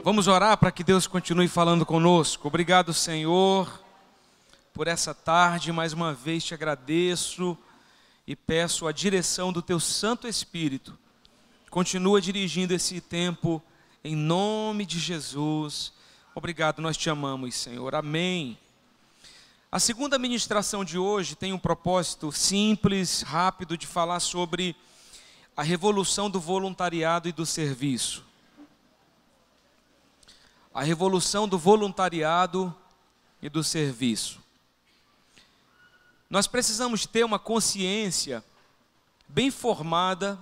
Vamos orar para que Deus continue falando conosco. Obrigado, Senhor, por essa tarde. Mais uma vez te agradeço e peço a direção do Teu Santo Espírito. Continua dirigindo esse tempo em nome de Jesus. Obrigado, nós te amamos, Senhor. Amém. A segunda ministração de hoje tem um propósito simples, rápido, de falar sobre a revolução do voluntariado e do serviço. A revolução do voluntariado e do serviço. Nós precisamos ter uma consciência bem formada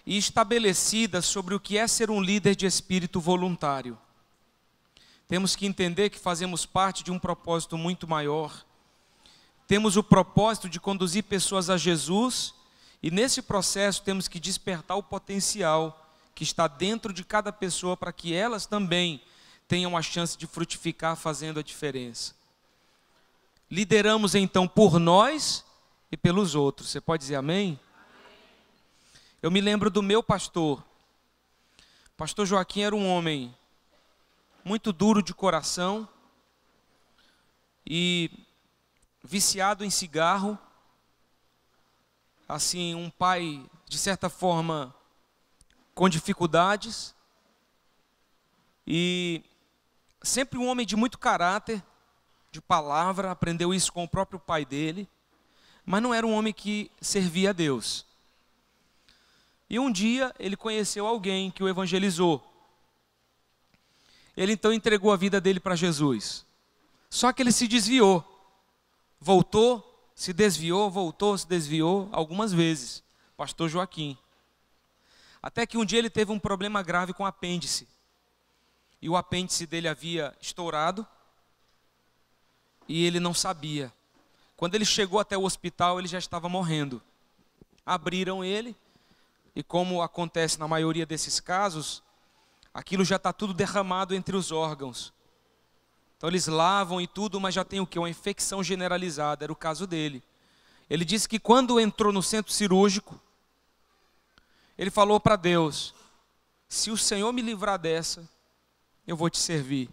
e estabelecida sobre o que é ser um líder de espírito voluntário. Temos que entender que fazemos parte de um propósito muito maior. Temos o propósito de conduzir pessoas a Jesus e nesse processo temos que despertar o potencial que está dentro de cada pessoa para que elas também tenham a chance de frutificar fazendo a diferença. Lideramos então por nós e pelos outros. Você pode dizer amém? Eu me lembro do meu pastor. Pastor Joaquim era um homem muito duro de coração e viciado em cigarro. Assim, um pai, de certa forma, com dificuldades. E sempre um homem de muito caráter, de palavra, aprendeu isso com o próprio pai dele. Mas não era um homem que servia a Deus. E um dia ele conheceu alguém que o evangelizou. Ele então entregou a vida dele para Jesus. Só que ele se desviou. Voltou, se desviou, voltou, se desviou algumas vezes. Pastor Joaquim. Até que um dia ele teve um problema grave com o apêndice. E o apêndice dele havia estourado. E ele não sabia. Quando ele chegou até o hospital, ele já estava morrendo. Abriram ele. E como acontece na maioria desses casos, aquilo já está tudo derramado entre os órgãos. Então eles lavam e tudo, mas já tem o quê? Uma infecção generalizada, era o caso dele. Ele disse que quando entrou no centro cirúrgico, ele falou para Deus: se o Senhor me livrar dessa, eu vou te servir.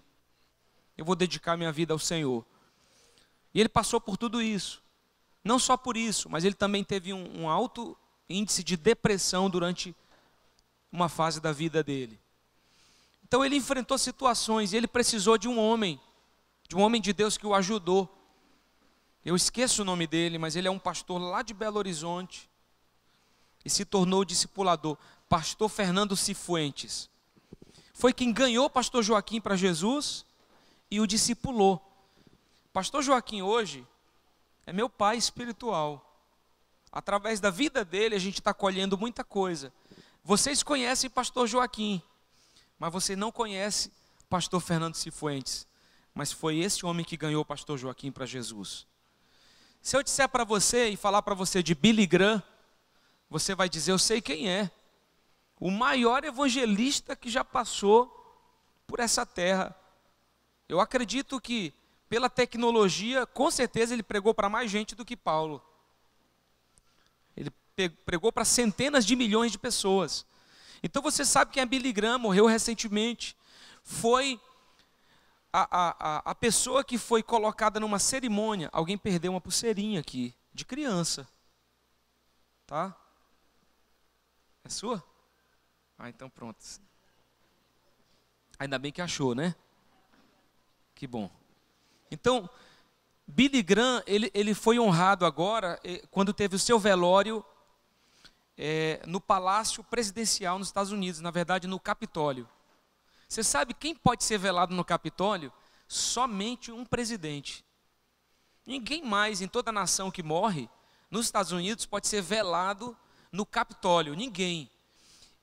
Eu vou dedicar minha vida ao Senhor. E ele passou por tudo isso. Não só por isso, mas ele também teve um alto índice de depressão durante uma fase da vida dele. Então ele enfrentou situações e ele precisou de um homem de Deus que o ajudou. Eu esqueço o nome dele, mas ele é um pastor lá de Belo Horizonte e se tornou discipulador. Pastor Fernando Cifuentes. Foi quem ganhou o pastor Joaquim para Jesus e o discipulou. Pastor Joaquim hoje é meu pai espiritual. Através da vida dele a gente está colhendo muita coisa. Vocês conhecem pastor Joaquim, mas você não conhece pastor Fernando Cifuentes. Mas foi esse homem que ganhou o pastor Joaquim para Jesus. Se eu disser para você e falar para você de Billy Graham, você vai dizer: eu sei quem é. O maior evangelista que já passou por essa terra. Eu acredito que pela tecnologia, com certeza ele pregou para mais gente do que Paulo. Ele pregou para centenas de milhões de pessoas. Então você sabe quem é Billy Graham, morreu recentemente. Foi a pessoa que foi colocada numa cerimônia. Alguém perdeu uma pulseirinha aqui, de criança. Tá? É sua? Ah, então pronto. Ainda bem que achou, né? Que bom. Então, Billy Graham, ele foi honrado agora, quando teve o seu velório no Palácio Presidencial nos Estados Unidos, na verdade no Capitólio. Você sabe quem pode ser velado no Capitólio? Somente um presidente. Ninguém mais em toda a nação que morre, nos Estados Unidos, pode ser velado no Capitólio. Ninguém.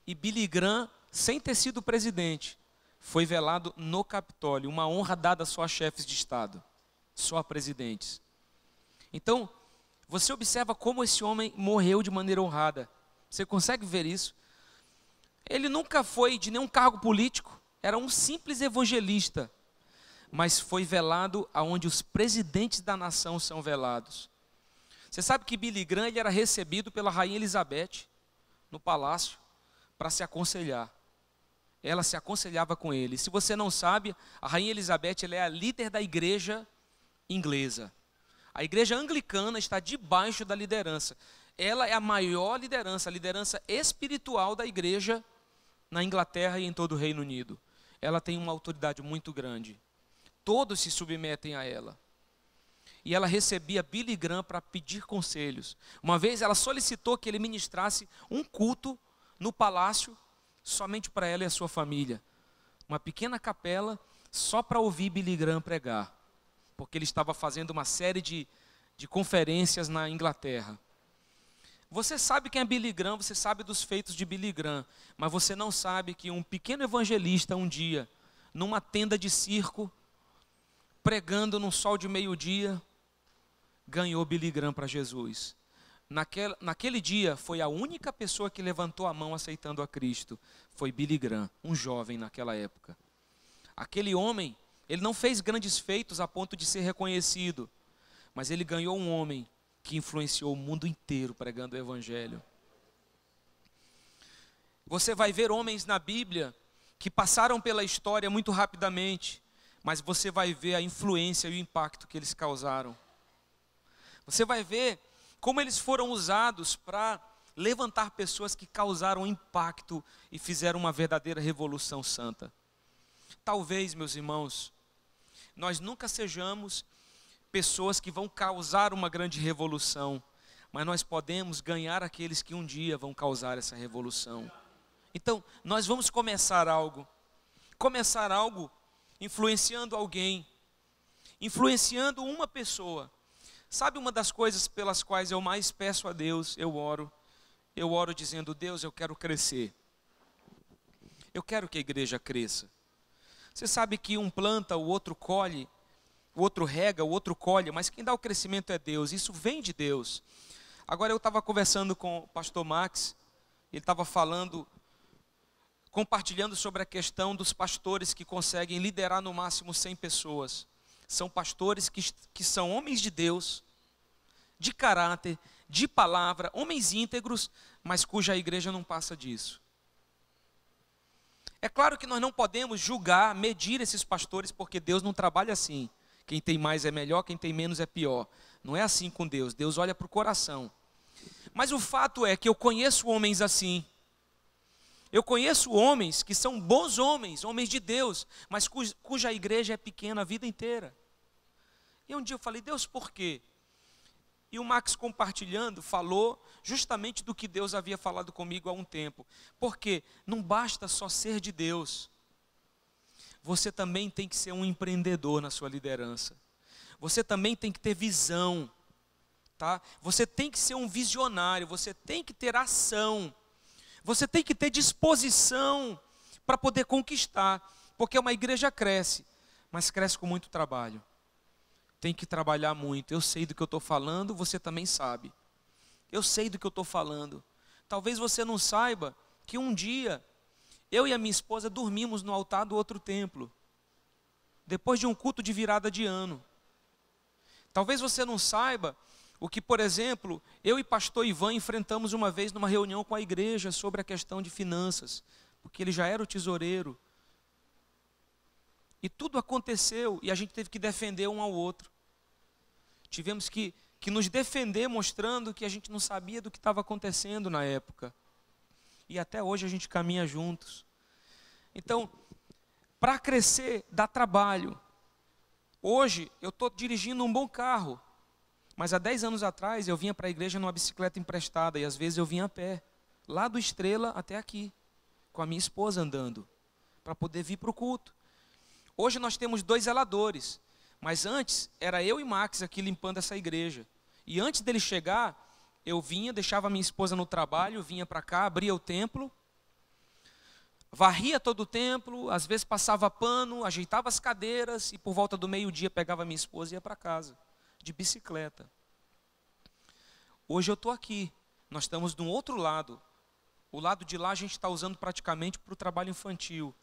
E Billy Graham, sem ter sido presidente, foi velado no Capitólio. Uma honra dada só a chefes de Estado, só a presidentes. Então, você observa como esse homem morreu de maneira honrada. Você consegue ver isso? Ele nunca foi de nenhum cargo político. Era um simples evangelista, mas foi velado aonde os presidentes da nação são velados. Você sabe que Billy Graham ele era recebido pela rainha Elizabeth no palácio para se aconselhar. ela se aconselhava com ele. Se você não sabe, a Rainha Elizabeth ela é a líder da igreja inglesa. A igreja anglicana está debaixo da liderança. Ela é a maior liderança, a liderança espiritual da igreja na Inglaterra e em todo o Reino Unido. Ela tem uma autoridade muito grande. Todos se submetem a ela. E ela recebia Billy Graham para pedir conselhos. Uma vez ela solicitou que ele ministrasse um culto no palácio, somente para ela e a sua família. Uma pequena capela, só para ouvir Billy Graham pregar. Porque ele estava fazendo uma série de conferências na Inglaterra. Você sabe quem é Billy Graham, você sabe dos feitos de Billy Graham, mas você não sabe que um pequeno evangelista um dia, numa tenda de circo, pregando num sol de meio-dia, ganhou Billy Graham para Jesus. Naquele dia, foi a única pessoa que levantou a mão aceitando a Cristo. Foi Billy Graham, um jovem naquela época. Aquele homem, ele não fez grandes feitos a ponto de ser reconhecido, mas ele ganhou um homem que influenciou o mundo inteiro pregando o Evangelho. Você vai ver homens na Bíblia que passaram pela história muito rapidamente, mas você vai ver a influência e o impacto que eles causaram. Você vai ver como eles foram usados para levantar pessoas que causaram impacto e fizeram uma verdadeira revolução santa. Talvez, meus irmãos, nós nunca sejamos pessoas que vão causar uma grande revolução, mas nós podemos ganhar aqueles que um dia vão causar essa revolução. Então, nós vamos começar algo influenciando alguém, influenciando uma pessoa. Sabe uma das coisas pelas quais eu mais peço a Deus, eu oro dizendo: Deus, eu quero crescer, eu quero que a igreja cresça. Você sabe que um planta, o outro colhe, o outro rega, o outro colhe, mas quem dá o crescimento é Deus, isso vem de Deus. Agora eu estava conversando com o pastor Max, ele estava compartilhando sobre a questão dos pastores que conseguem liderar no máximo 100 pessoas. São pastores que são homens de Deus, de caráter, de palavra, homens íntegros, mas cuja igreja não passa disso. É claro que nós não podemos julgar, medir esses pastores, porque Deus não trabalha assim. Quem tem mais é melhor, quem tem menos é pior. Não é assim com Deus. Deus olha para o coração. Mas o fato é que eu conheço homens assim. Eu conheço homens que são bons homens, homens de Deus, mas cuja igreja é pequena a vida inteira. E um dia eu falei: Deus, por quê? E o Max, compartilhando, falou justamente do que Deus havia falado comigo há um tempo. Porque não basta só ser de Deus. Você também tem que ser um empreendedor na sua liderança. Você também tem que ter visão, tá? Você tem que ser um visionário, você tem que ter ação. Você tem que ter disposição para poder conquistar, porque uma igreja cresce, mas cresce com muito trabalho. Tem que trabalhar muito. Eu sei do que eu estou falando, você também sabe. Eu sei do que eu estou falando. Talvez você não saiba que um dia eu e a minha esposa dormimos no altar do outro templo, depois de um culto de virada de ano. Talvez você não saiba o que, por exemplo, eu e pastor Ivan enfrentamos uma vez numa reunião com a igreja sobre a questão de finanças, porque ele já era o tesoureiro. E tudo aconteceu e a gente teve que defender um ao outro. Tivemos que nos defender mostrando que a gente não sabia do que estava acontecendo na época. E até hoje a gente caminha juntos. Então, para crescer, dá trabalho. Hoje, eu estou dirigindo um bom carro. Mas há 10 anos atrás, eu vinha para a igreja numa bicicleta emprestada. E às vezes eu vinha a pé. Lá do Estrela até aqui. Com a minha esposa andando. Para poder vir para o culto. Hoje nós temos 2 zeladores. Mas antes, era eu e Max aqui limpando essa igreja. E antes dele chegar, eu vinha, deixava a minha esposa no trabalho, vinha para cá, abria o templo, varria todo o templo, às vezes passava pano, ajeitava as cadeiras e por volta do meio-dia pegava a minha esposa e ia para casa, de bicicleta. Hoje eu estou aqui, nós estamos do outro lado. O lado de lá a gente está usando praticamente para o trabalho infantil.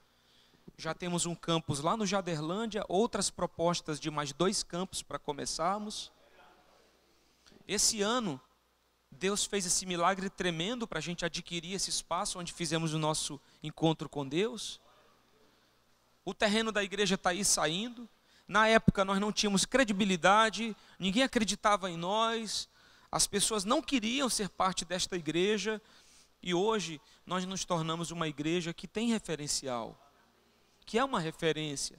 Já temos um campus lá no Jaderlândia, outras propostas de mais 2 campos para começarmos. Esse ano, Deus fez esse milagre tremendo para a gente adquirir esse espaço onde fizemos o nosso encontro com Deus. o terreno da igreja está aí saindo. Na época nós não tínhamos credibilidade, ninguém acreditava em nós, as pessoas não queriam ser parte desta igreja, e hoje nós nos tornamos uma igreja que tem referencial, que é uma referência.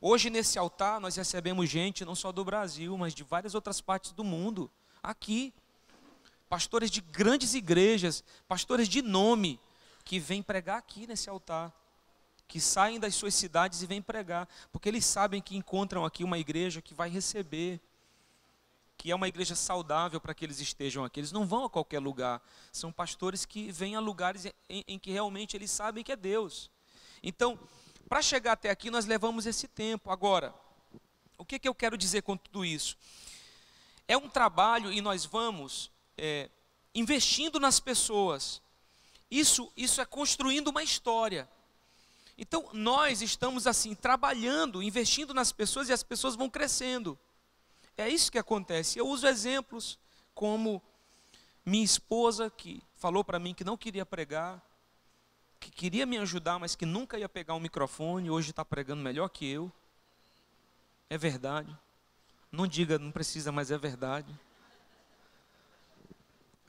Hoje nesse altar nós recebemos gente não só do Brasil, mas de várias outras partes do mundo, aqui. Pastores de grandes igrejas, pastores de nome, que vêm pregar aqui nesse altar, que saem das suas cidades e vêm pregar, porque eles sabem que encontram aqui uma igreja que vai receber, que é uma igreja saudável para que eles estejam aqui. Eles não vão a qualquer lugar, são pastores que vêm a lugares em que realmente eles sabem que é Deus. Então, para chegar até aqui nós levamos esse tempo. Agora, o que eu quero dizer com tudo isso? É um trabalho e nós vamos investindo nas pessoas. Isso é construindo uma história. Então, nós estamos assim, trabalhando, investindo nas pessoas e as pessoas vão crescendo. É isso que acontece. Eu uso exemplos como minha esposa, que falou para mim que não queria pregar, que queria me ajudar, mas que nunca ia pegar um microfone, hoje está pregando melhor que eu. É verdade. Não diga, não precisa, mas é verdade.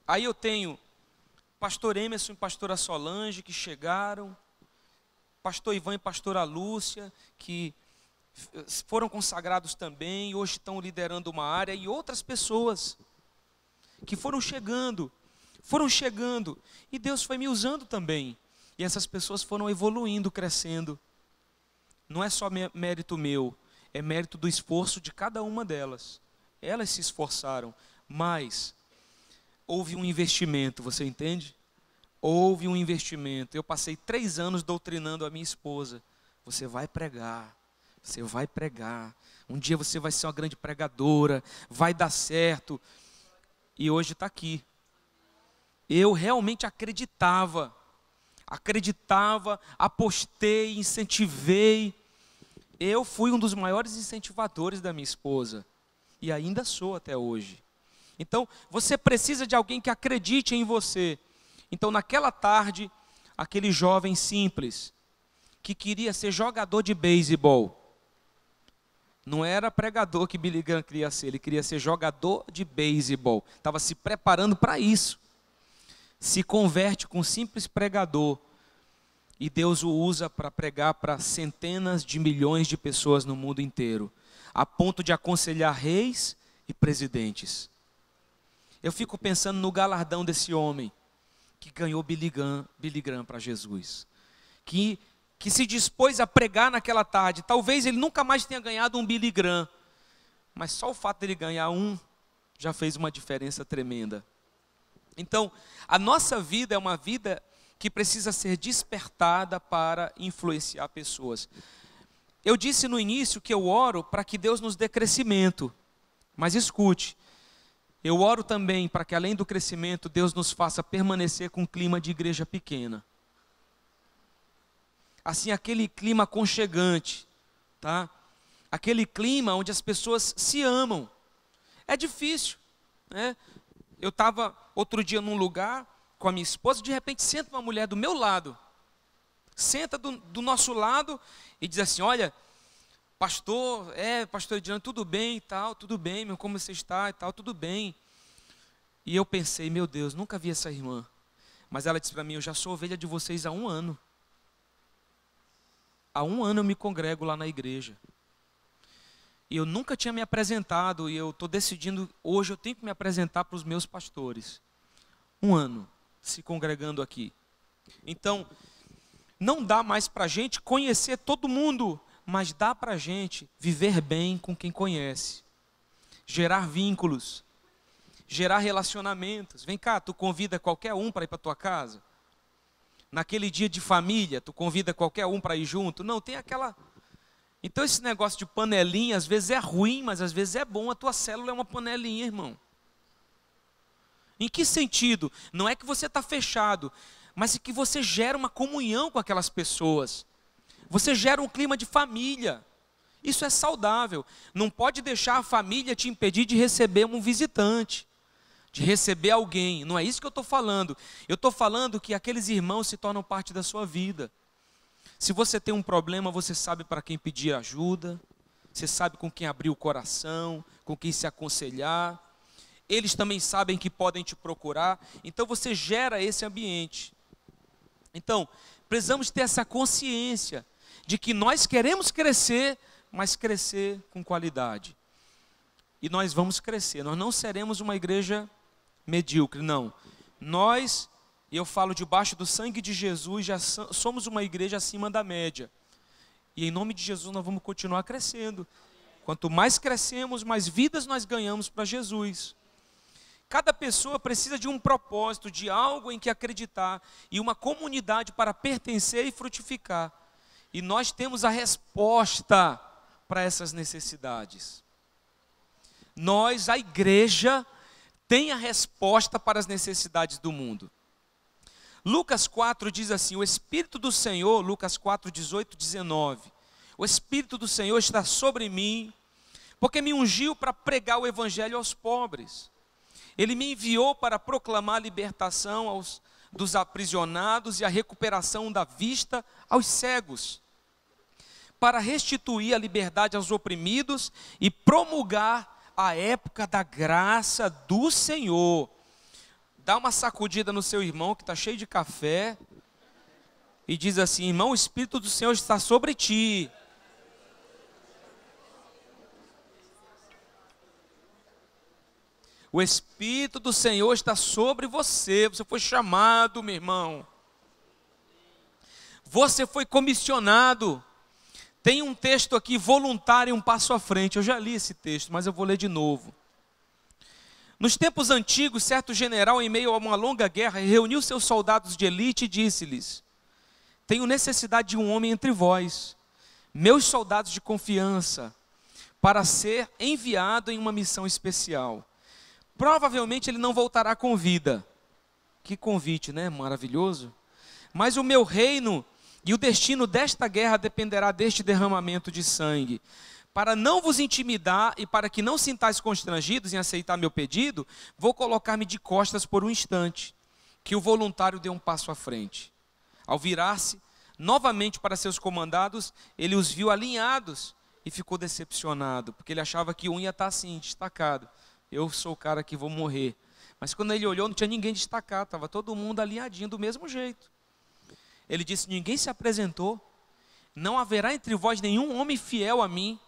Aí eu tenho pastor Emerson e pastora Solange, que chegaram, pastor Ivan e pastora Lúcia, que foram consagrados também, hoje estão liderando uma área, e outras pessoas que foram chegando, e Deus foi me usando também, e essas pessoas foram evoluindo, crescendo. Não é só mérito meu, é mérito do esforço de cada uma delas. Elas se esforçaram, mas houve um investimento, você entende? Houve um investimento. Eu passei 3 anos doutrinando a minha esposa. Você vai pregar, você vai pregar. Um dia você vai ser uma grande pregadora, vai dar certo. E hoje está aqui. Eu realmente acreditava, apostei, incentivei. Eu fui um dos maiores incentivadores da minha esposa. E ainda sou até hoje. Então, você precisa de alguém que acredite em você. Então, naquela tarde, aquele jovem simples, que queria ser jogador de beisebol, não era pregador que Billy Graham queria ser, ele queria ser jogador de beisebol, estava se preparando para isso, se converte com um simples pregador, e Deus o usa para pregar para centenas de milhões de pessoas no mundo inteiro, a ponto de aconselhar reis e presidentes. Eu fico pensando no galardão desse homem, que ganhou Billy Graham para Jesus, que se dispôs a pregar naquela tarde. Talvez ele nunca mais tenha ganhado um Billy Graham, mas só o fato dele ganhar um, já fez uma diferença tremenda. Então, a nossa vida é uma vida que precisa ser despertada para influenciar pessoas. Eu disse no início que eu oro para que Deus nos dê crescimento, mas escute, eu oro também para que, além do crescimento, Deus nos faça permanecer com um clima de igreja pequena. Assim, aquele clima aconchegante, tá? Aquele clima onde as pessoas se amam. É difícil, né? Eu estava outro dia num lugar com a minha esposa, de repente senta uma mulher do meu lado, senta do nosso lado e diz assim: olha, pastor Ediano, tudo bem e tal, tudo bem, meu, como você está e tal, tudo bem. E eu pensei, meu Deus, nunca vi essa irmã. Mas ela disse para mim: eu já sou ovelha de vocês há 1 ano. Há 1 ano eu me congrego lá na igreja. E eu nunca tinha me apresentado, e eu estou decidindo, hoje eu tenho que me apresentar para os meus pastores. 1 ano se congregando aqui. Então, não dá mais para a gente conhecer todo mundo, mas dá para a gente viver bem com quem conhece. Gerar vínculos, gerar relacionamentos. Vem cá, tu convida qualquer um para ir para a tua casa? Naquele dia de família, tu convida qualquer um para ir junto? Não, tem aquela... Então esse negócio de panelinha, às vezes é ruim, mas às vezes é bom. A tua célula é uma panelinha, irmão. Em que sentido? Não é que você está fechado, mas é que você gera uma comunhão com aquelas pessoas. Você gera um clima de família. Isso é saudável. Não pode deixar a família te impedir de receber um visitante, de receber alguém. Não é isso que eu estou falando. Eu estou falando que aqueles irmãos se tornam parte da sua vida. Se você tem um problema, você sabe para quem pedir ajuda, você sabe com quem abrir o coração, com quem se aconselhar. Eles também sabem que podem te procurar, então você gera esse ambiente. Então, precisamos ter essa consciência de que nós queremos crescer, mas crescer com qualidade. E nós vamos crescer, nós não seremos uma igreja medíocre, não. Nós, e eu falo debaixo do sangue de Jesus, já somos uma igreja acima da média. E em nome de Jesus nós vamos continuar crescendo. Quanto mais crescemos, mais vidas nós ganhamos para Jesus. Cada pessoa precisa de um propósito, de algo em que acreditar, e uma comunidade para pertencer e frutificar. E nós temos a resposta para essas necessidades. Nós, a igreja, tem a resposta para as necessidades do mundo. Lucas 4 diz assim, o Espírito do Senhor, Lucas 4, 18, 19. O Espírito do Senhor está sobre mim, porque me ungiu para pregar o evangelho aos pobres. Ele me enviou para proclamar a libertação dos aprisionados e a recuperação da vista aos cegos, para restituir a liberdade aos oprimidos e promulgar a época da graça do Senhor. Dá uma sacudida no seu irmão que está cheio de café e diz assim, irmão, o Espírito do Senhor está sobre ti. O Espírito do Senhor está sobre você. Você foi chamado, meu irmão. Você foi comissionado. Tem um texto aqui, voluntário, um passo à frente. Eu já li esse texto, mas eu vou ler de novo. Nos tempos antigos, certo general, em meio a uma longa guerra, reuniu seus soldados de elite e disse-lhes, tenho necessidade de um homem entre vós, meus soldados de confiança, para ser enviado em uma missão especial. Provavelmente ele não voltará com vida. Que convite, né? Maravilhoso. Mas o meu reino e o destino desta guerra dependerá deste derramamento de sangue. Para não vos intimidar e para que não sintais constrangidos em aceitar meu pedido, vou colocar-me de costas por um instante. Que o voluntário dê um passo à frente. Ao virar-se novamente para seus comandados, ele os viu alinhados e ficou decepcionado, porque ele achava que um ia estar assim, destacado. Eu sou o cara que vou morrer. Mas quando ele olhou, não tinha ninguém destacado, estava todo mundo alinhadinho do mesmo jeito. Ele disse, ninguém se apresentou, não haverá entre vós nenhum homem fiel a mim.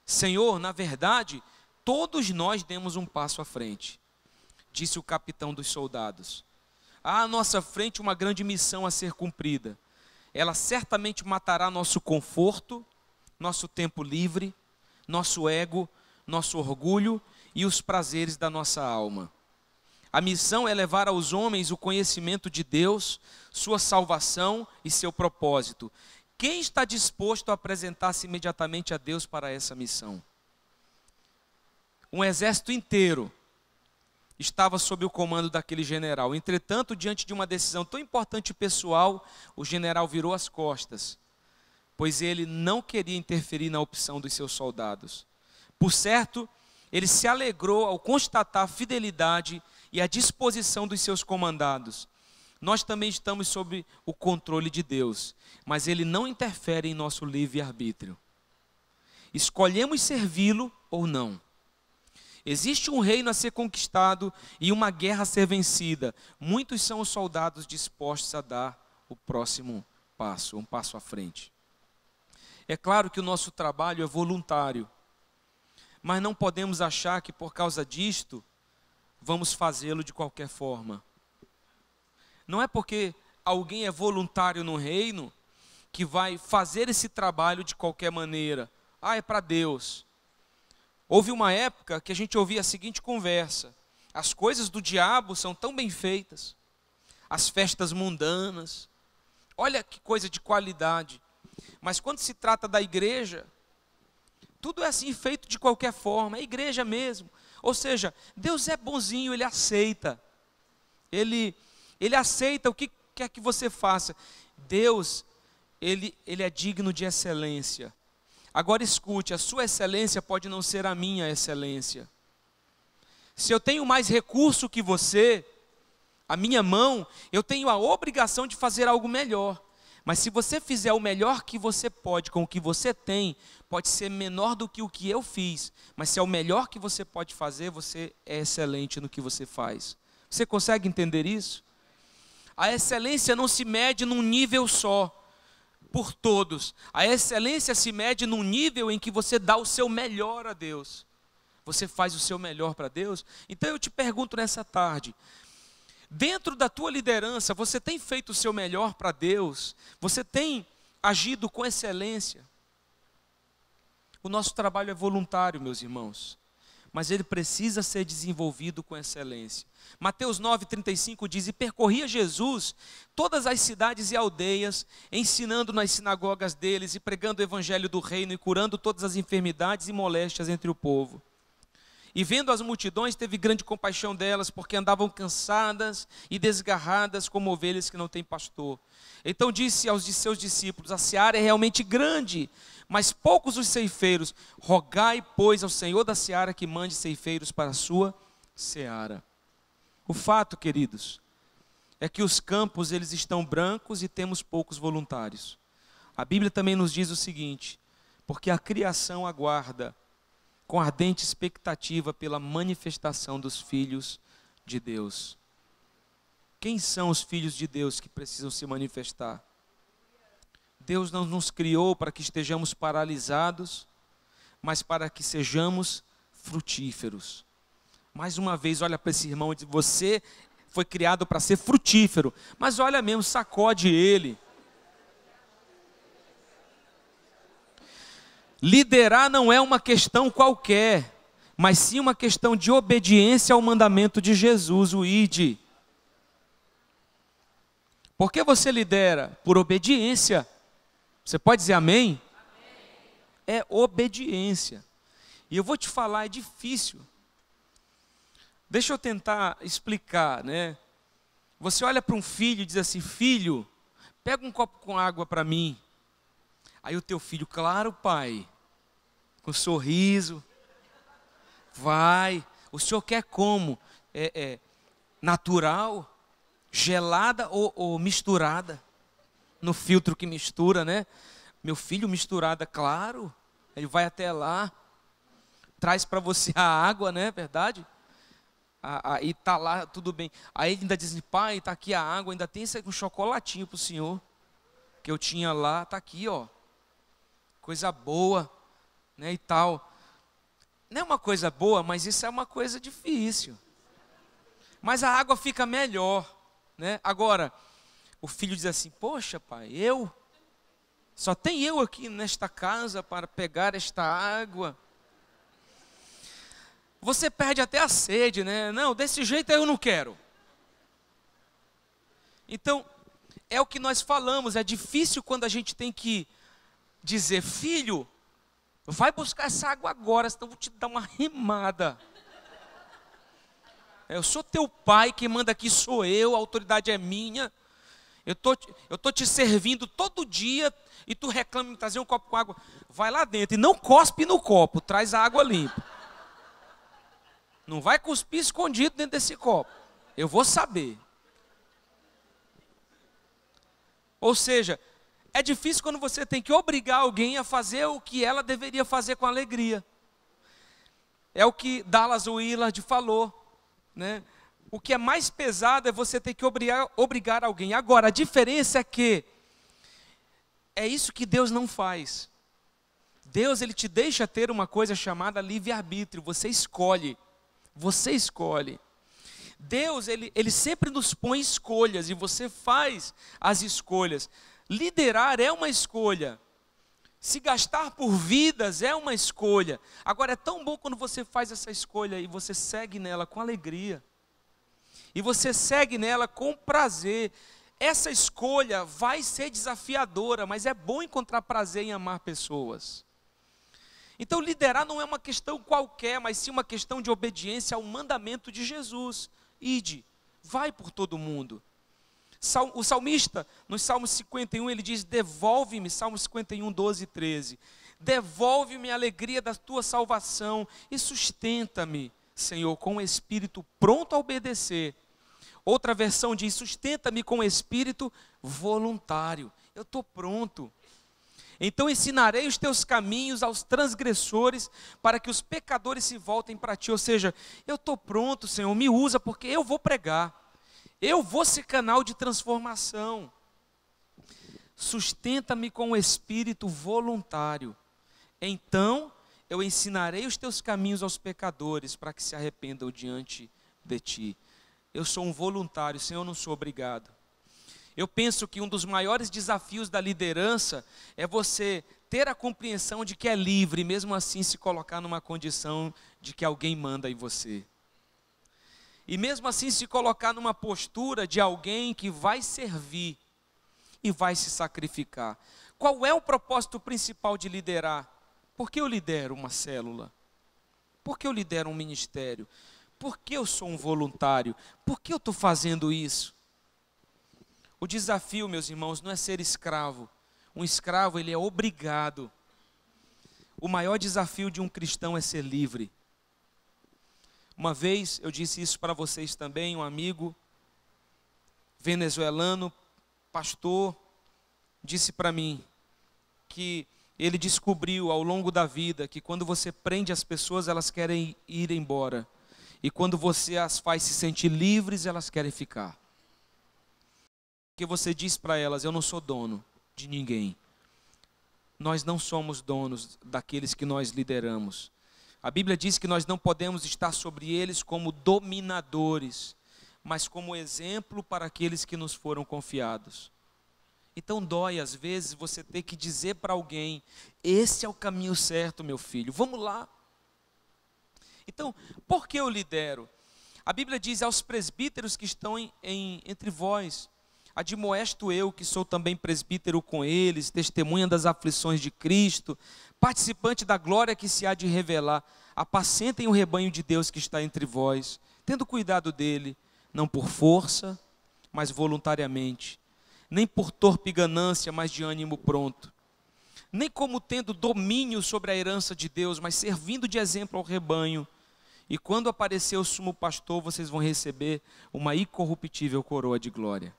Senhor, na verdade, todos nós demos um passo à frente, disse o capitão dos soldados. Há à nossa frente uma grande missão a ser cumprida. Ela certamente matará nosso conforto, nosso tempo livre, nosso ego, nosso orgulho e os prazeres da nossa alma. A missão é levar aos homens o conhecimento de Deus, sua salvação e seu propósito. Quem está disposto a apresentar-se imediatamente a Deus para essa missão? Um exército inteiro estava sob o comando daquele general. Entretanto, diante de uma decisão tão importante e pessoal, o general virou as costas, pois ele não queria interferir na opção dos seus soldados. Por certo, ele se alegrou ao constatar a fidelidade e a disposição dos seus comandados. Nós também estamos sob o controle de Deus, mas Ele não interfere em nosso livre-arbítrio. Escolhemos servi-lo ou não. Existe um reino a ser conquistado e uma guerra a ser vencida. Muitos são os soldados dispostos a dar o próximo passo, um passo à frente. É claro que o nosso trabalho é voluntário, mas não podemos achar que por causa disto, vamos fazê-lo de qualquer forma. Não é porque alguém é voluntário no reino, que vai fazer esse trabalho de qualquer maneira. Ah, é para Deus. Houve uma época que a gente ouvia a seguinte conversa. As coisas do diabo são tão bem feitas. As festas mundanas. Olha que coisa de qualidade. Mas quando se trata da igreja, tudo é assim feito de qualquer forma, é igreja mesmo. Ou seja, Deus é bonzinho, Ele aceita. Ele aceita o que quer que você faça. Deus, Ele é digno de excelência. Agora escute, a sua excelência pode não ser a minha excelência. Se eu tenho mais recurso que você, a minha mão, eu tenho a obrigação de fazer algo melhor. Mas se você fizer o melhor que você pode com o que você tem, pode ser menor do que o que eu fiz, mas se é o melhor que você pode fazer, você é excelente no que você faz. Você consegue entender isso? A excelência não se mede num nível só, por todos. A excelência se mede num nível em que você dá o seu melhor a Deus. Você faz o seu melhor para Deus? Então eu te pergunto nessa tarde, dentro da tua liderança, você tem feito o seu melhor para Deus? Você tem agido com excelência? O nosso trabalho é voluntário, meus irmãos, mas ele precisa ser desenvolvido com excelência. Mateus 9,35 diz: e percorria Jesus todas as cidades e aldeias, ensinando nas sinagogas deles e pregando o evangelho do reino e curando todas as enfermidades e moléstias entre o povo. E vendo as multidões, teve grande compaixão delas, porque andavam cansadas e desgarradas como ovelhas que não têm pastor. Então disse aos de seus discípulos: a seara é realmente grande, mas poucos os ceifeiros. Rogai, pois, ao Senhor da seara que mande ceifeiros para a sua seara. O fato, queridos, é que os campos eles estão brancos e temos poucos voluntários. A Bíblia também nos diz o seguinte: porque a criação aguarda com ardente expectativa pela manifestação dos filhos de Deus. Quem são os filhos de Deus que precisam se manifestar? Deus não nos criou para que estejamos paralisados, mas para que sejamos frutíferos. Mais uma vez, olha para esse irmão e diz: você foi criado para ser frutífero, mas olha mesmo, sacode ele. Liderar não é uma questão qualquer, mas sim uma questão de obediência ao mandamento de Jesus, o ide. Por que você lidera? Por obediência. Você pode dizer amém? Amém. É obediência. E eu vou te falar, é difícil. Deixa eu tentar explicar, né? Você olha para um filho e diz assim: filho, pega um copo com água para mim. Aí o teu filho: claro, pai. Com sorriso, vai. O senhor quer como? Natural, gelada ou misturada? No filtro que mistura, né? Meu filho, misturada, claro. Ele vai até lá, traz para você a água, né? Verdade? Aí tá lá, tudo bem. Aí ele ainda diz: pai, tá aqui a água, ainda tem um chocolatinho para o senhor, que eu tinha lá, tá aqui, ó. Coisa boa. Né, e tal. Não é uma coisa boa, mas isso é uma coisa difícil. Mas a água fica melhor, né? Agora, o filho diz assim: poxa, pai, só tem eu aqui nesta casa para pegar esta água. Você perde até a sede, né? Não, desse jeito eu não quero. Então, é o que nós falamos, é difícil quando a gente tem que dizer: filho, vai buscar essa água agora, senão eu vou te dar uma remada. Eu sou teu pai, quem manda aqui sou eu, a autoridade é minha. Eu tô te servindo todo dia e tu reclama me trazer um copo com água. Vai lá dentro e não cospe no copo, traz a água limpa. Não vai cuspir escondido dentro desse copo. Eu vou saber. Ou seja, é difícil quando você tem que obrigar alguém a fazer o que ela deveria fazer com alegria. É o que Dallas Willard falou, né? O que é mais pesado é você ter que obrigar alguém. Agora, a diferença é que é isso que Deus não faz. Deus, ele te deixa ter uma coisa chamada livre-arbítrio. Você escolhe. Você escolhe. Deus, ele sempre nos põe escolhas e você faz as escolhas. Liderar é uma escolha. Se gastar por vidas é uma escolha. Agora, é tão bom quando você faz essa escolha e você segue nela com alegria. E você segue nela com prazer. Essa escolha vai ser desafiadora, mas é bom encontrar prazer em amar pessoas. Então, liderar não é uma questão qualquer, mas sim uma questão de obediência ao mandamento de Jesus. Ide, vai por todo mundo. O salmista, no Salmo 51, ele diz: devolve-me, Salmo 51, 12 e 13. Devolve-me a alegria da tua salvação e sustenta-me, Senhor, com o espírito pronto a obedecer. Outra versão diz: sustenta-me com espírito voluntário. Eu estou pronto. Então ensinarei os teus caminhos aos transgressores, para que os pecadores se voltem para ti. Ou seja, eu estou pronto, Senhor, me usa, porque eu vou pregar. Eu vou ser canal de transformação. Sustenta-me com o espírito voluntário. Então eu ensinarei os teus caminhos aos pecadores, para que se arrependam diante de ti. Eu sou um voluntário, Senhor, eu não sou obrigado. Eu penso que um dos maiores desafios da liderança é você ter a compreensão de que é livre, e mesmo assim se colocar numa condição de que alguém manda em você. E mesmo assim se colocar numa postura de alguém que vai servir e vai se sacrificar. Qual é o propósito principal de liderar? Por que eu lidero uma célula? Por que eu lidero um ministério? Por que eu sou um voluntário? Por que eu estou fazendo isso? O desafio, meus irmãos, não é ser escravo. Um escravo, ele é obrigado. O maior desafio de um cristão é ser livre. Uma vez, eu disse isso para vocês também, um amigo venezuelano, pastor, disse para mim que ele descobriu ao longo da vida que quando você prende as pessoas, elas querem ir embora. E quando você as faz se sentir livres, elas querem ficar. Porque você diz para elas: eu não sou dono de ninguém. Nós não somos donos daqueles que nós lideramos. A Bíblia diz que nós não podemos estar sobre eles como dominadores, mas como exemplo para aqueles que nos foram confiados. Então dói às vezes você ter que dizer para alguém: esse é o caminho certo, meu filho, vamos lá. Então, por que eu lidero? A Bíblia diz aos presbíteros que estão entre vós: admoesto eu, que sou também presbítero com eles, testemunha das aflições de Cristo, participante da glória que se há de revelar. Apacentem o rebanho de Deus que está entre vós, tendo cuidado dele, não por força, mas voluntariamente, nem por torpe ganância, mas de ânimo pronto, nem como tendo domínio sobre a herança de Deus, mas servindo de exemplo ao rebanho. E quando aparecer o sumo pastor, vocês vão receber uma incorruptível coroa de glória.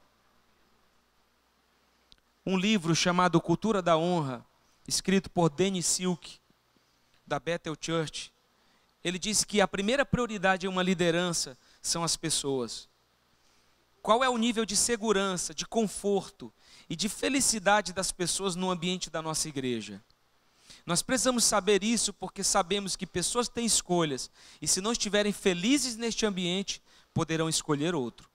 Um livro chamado Cultura da Honra, escrito por Dennis Silk, da Bethel Church, ele diz que a primeira prioridade em uma liderança são as pessoas. Qual é o nível de segurança, de conforto e de felicidade das pessoas no ambiente da nossa igreja? Nós precisamos saber isso porque sabemos que pessoas têm escolhas, e se não estiverem felizes neste ambiente, poderão escolher outro.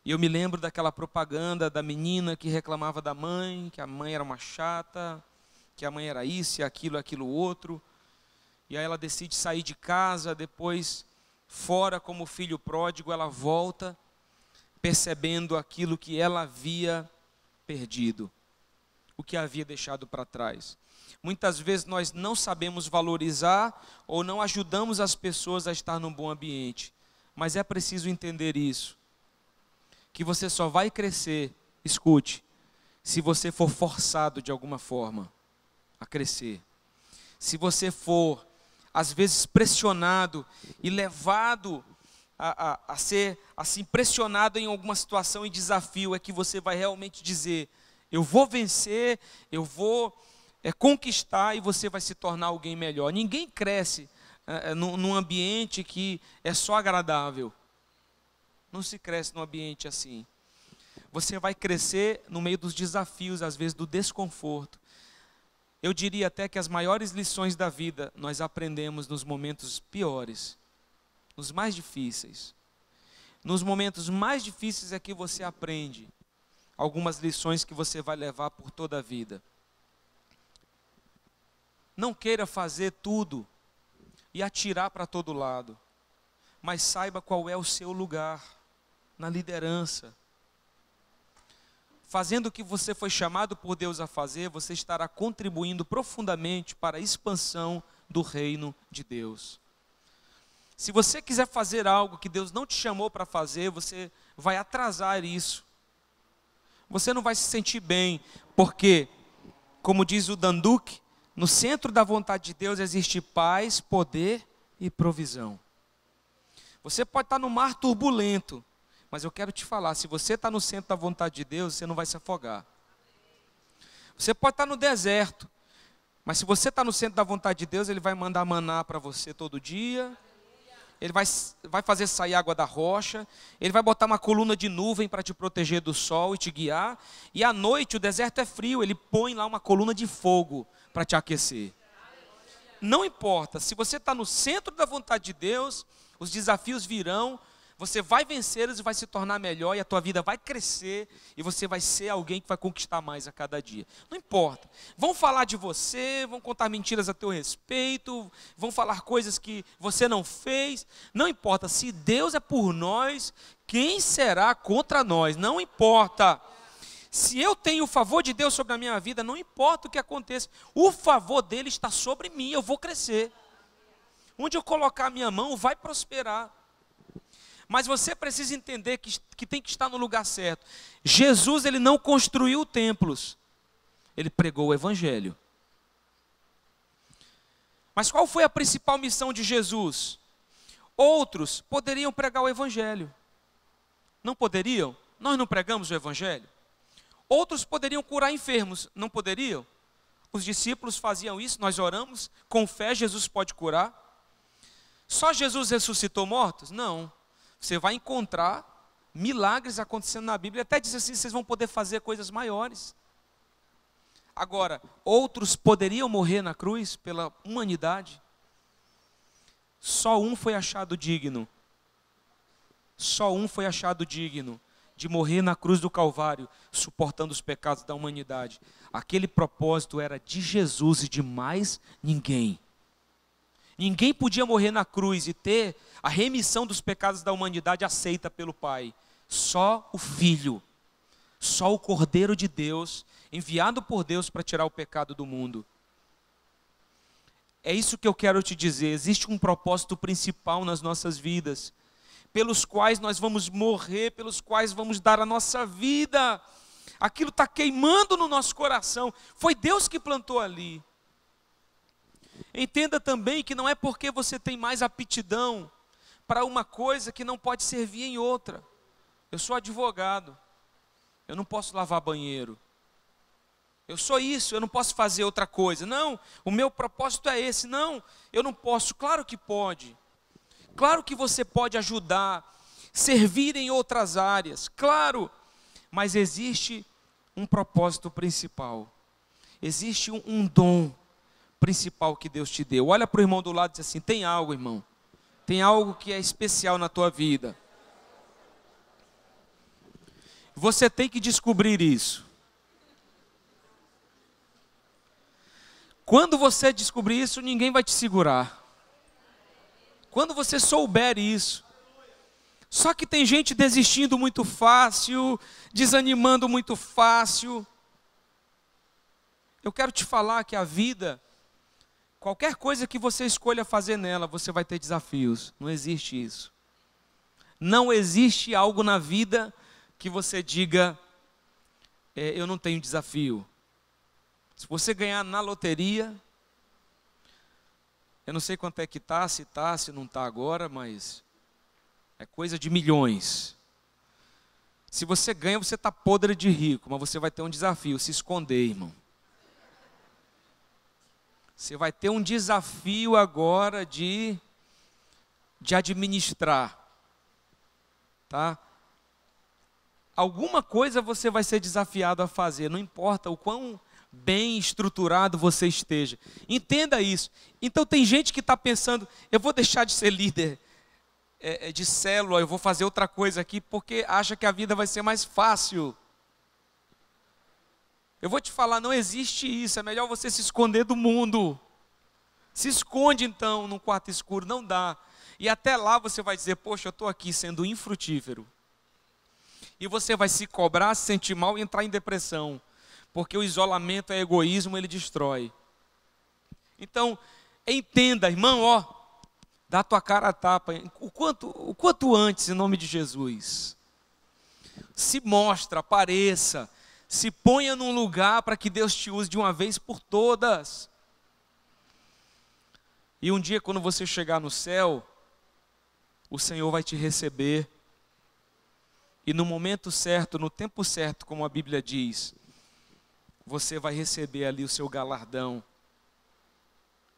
E eu me lembro daquela propaganda da menina que reclamava da mãe, que a mãe era uma chata, que a mãe era isso e aquilo outro. E aí ela decide sair de casa, depois, fora como filho pródigo, ela volta, percebendo aquilo que ela havia perdido, o que havia deixado para trás. Muitas vezes nós não sabemos valorizar ou não ajudamos as pessoas a estar num bom ambiente, mas é preciso entender isso, que você só vai crescer, escute, se você for forçado de alguma forma a crescer. Se você for, às vezes, pressionado e levado a ser assim, pressionado em alguma situação e desafio, é que você vai realmente dizer: eu vou vencer, eu vou conquistar, e você vai se tornar alguém melhor. Ninguém cresce num ambiente que é só agradável. Não se cresce num ambiente assim. Você vai crescer no meio dos desafios, às vezes do desconforto. Eu diria até que as maiores lições da vida nós aprendemos nos momentos piores, nos mais difíceis. Nos momentos mais difíceis é que você aprende algumas lições que você vai levar por toda a vida. Não queira fazer tudo e atirar para todo lado, mas saiba qual é o seu lugar na liderança. Fazendo o que você foi chamado por Deus a fazer, você estará contribuindo profundamente para a expansão do reino de Deus. Se você quiser fazer algo que Deus não te chamou para fazer, você vai atrasar isso. Você não vai se sentir bem, porque, como diz o Danduque, no centro da vontade de Deus existe paz, poder e provisão. Você pode estar no mar turbulento, mas eu quero te falar, se você está no centro da vontade de Deus, você não vai se afogar. Você pode estar no deserto, mas se você está no centro da vontade de Deus, Ele vai mandar maná para você todo dia. Ele vai fazer sair água da rocha. Ele vai botar uma coluna de nuvem para te proteger do sol e te guiar. E à noite o deserto é frio, Ele põe lá uma coluna de fogo para te aquecer. Não importa, se você está no centro da vontade de Deus, os desafios virão, você vai vencê-los e vai se tornar melhor, e a tua vida vai crescer, e você vai ser alguém que vai conquistar mais a cada dia. Não importa, vão falar de você, vão contar mentiras a teu respeito, vão falar coisas que você não fez, não importa, se Deus é por nós, quem será contra nós? Não importa. Se eu tenho o favor de Deus sobre a minha vida, não importa o que aconteça, o favor dele está sobre mim, eu vou crescer. Onde eu colocar a minha mão, vai prosperar. Mas você precisa entender que tem que estar no lugar certo. Jesus, ele não construiu templos, ele pregou o evangelho. Mas qual foi a principal missão de Jesus? Outros poderiam pregar o evangelho. Não poderiam? Nós não pregamos o evangelho? Outros poderiam curar enfermos, não poderiam? Os discípulos faziam isso, nós oramos, com fé Jesus pode curar. Só Jesus ressuscitou mortos? Não. Você vai encontrar milagres acontecendo na Bíblia, até diz assim, vocês vão poder fazer coisas maiores. Agora, outros poderiam morrer na cruz pela humanidade? Só um foi achado digno. Só um foi achado digno de morrer na cruz do Calvário, suportando os pecados da humanidade. Aquele propósito era de Jesus e de mais ninguém. Ninguém podia morrer na cruz e ter a remissão dos pecados da humanidade aceita pelo Pai. Só o Filho, só o Cordeiro de Deus, enviado por Deus para tirar o pecado do mundo. É isso que eu quero te dizer, existe um propósito principal nas nossas vidas, pelos quais nós vamos morrer, pelos quais vamos dar a nossa vida. Aquilo está queimando no nosso coração, foi Deus que plantou ali. Entenda também que não é porque você tem mais aptidão para uma coisa que não pode servir em outra. Eu sou advogado, eu não posso lavar banheiro. Eu sou isso, eu não posso fazer outra coisa. Não, o meu propósito é esse. Não, eu não posso. Claro que pode. Claro que você pode ajudar, servir em outras áreas. Claro, mas existe um propósito principal. Existe um dom principal que Deus te deu. Olha para o irmão do lado e diz assim, tem algo, irmão. Tem algo que é especial na tua vida. Você tem que descobrir isso. Quando você descobrir isso, ninguém vai te segurar. Quando você souber isso. Só que tem gente desistindo muito fácil, desanimando muito fácil. Eu quero te falar que a vida, qualquer coisa que você escolha fazer nela, você vai ter desafios. Não existe isso. Não existe algo na vida que você diga, eu não tenho desafio. Se você ganhar na loteria, eu não sei quanto é que está, se não está agora, mas é coisa de milhões. Se você ganha, você está podre de rico, mas você vai ter um desafio, se esconder, irmão. Você vai ter um desafio agora de administrar, tá? Alguma coisa você vai ser desafiado a fazer, não importa o quão bem estruturado você esteja. Entenda isso. Então tem gente que está pensando, eu vou deixar de ser líder de célula, eu vou fazer outra coisa aqui, porque acha que a vida vai ser mais fácil. Eu vou te falar, não existe isso, é melhor você se esconder do mundo. Se esconde então num quarto escuro, não dá. E até lá você vai dizer, poxa, eu estou aqui sendo infrutífero. E você vai se cobrar, se sentir mal e entrar em depressão. Porque o isolamento é egoísmo, ele destrói. Então, entenda, irmão, dá a tua cara a tapa, o quanto antes, em nome de Jesus. Se mostra, apareça, se ponha num lugar para que Deus te use de uma vez por todas. E um dia, quando você chegar no céu, o Senhor vai te receber. E no momento certo, no tempo certo, como a Bíblia diz, você vai receber ali o seu galardão.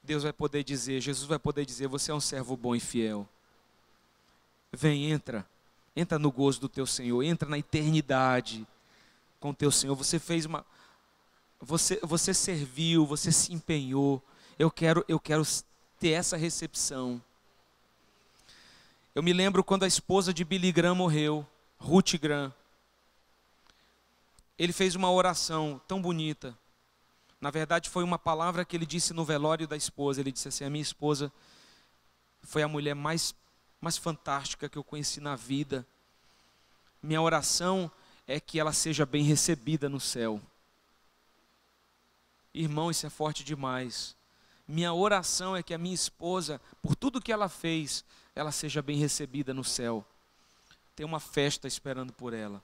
Deus vai poder dizer, Jesus vai poder dizer, você é um servo bom e fiel. Vem, entra no gozo do teu Senhor, entra na eternidade com o teu Senhor. Você serviu, você se empenhou. Eu quero ter essa recepção. Eu me lembro quando a esposa de Billy Graham morreu, Ruth Graham. Ele fez uma oração tão bonita. Na verdade, foi uma palavra que ele disse no velório da esposa. Ele disse assim, a minha esposa foi a mulher mais fantástica que eu conheci na vida. Minha oração é que ela seja bem recebida no céu. Irmão, isso é forte demais. Minha oração é que a minha esposa, por tudo que ela fez, ela seja bem recebida no céu. Tem uma festa esperando por ela.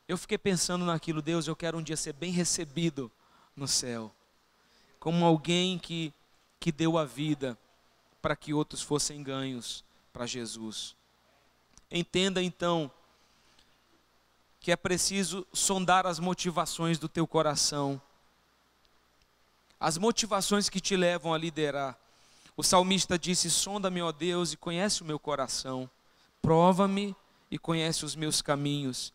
Eu fiquei pensando naquilo, Deus, eu quero um dia ser bem recebido no céu. Como alguém que deu a vida para que outros fossem ganhos para Jesus. Entenda então que é preciso sondar as motivações do teu coração. As motivações que te levam a liderar. O salmista disse, sonda-me, ó Deus, e conhece o meu coração. Prova-me e conhece os meus caminhos.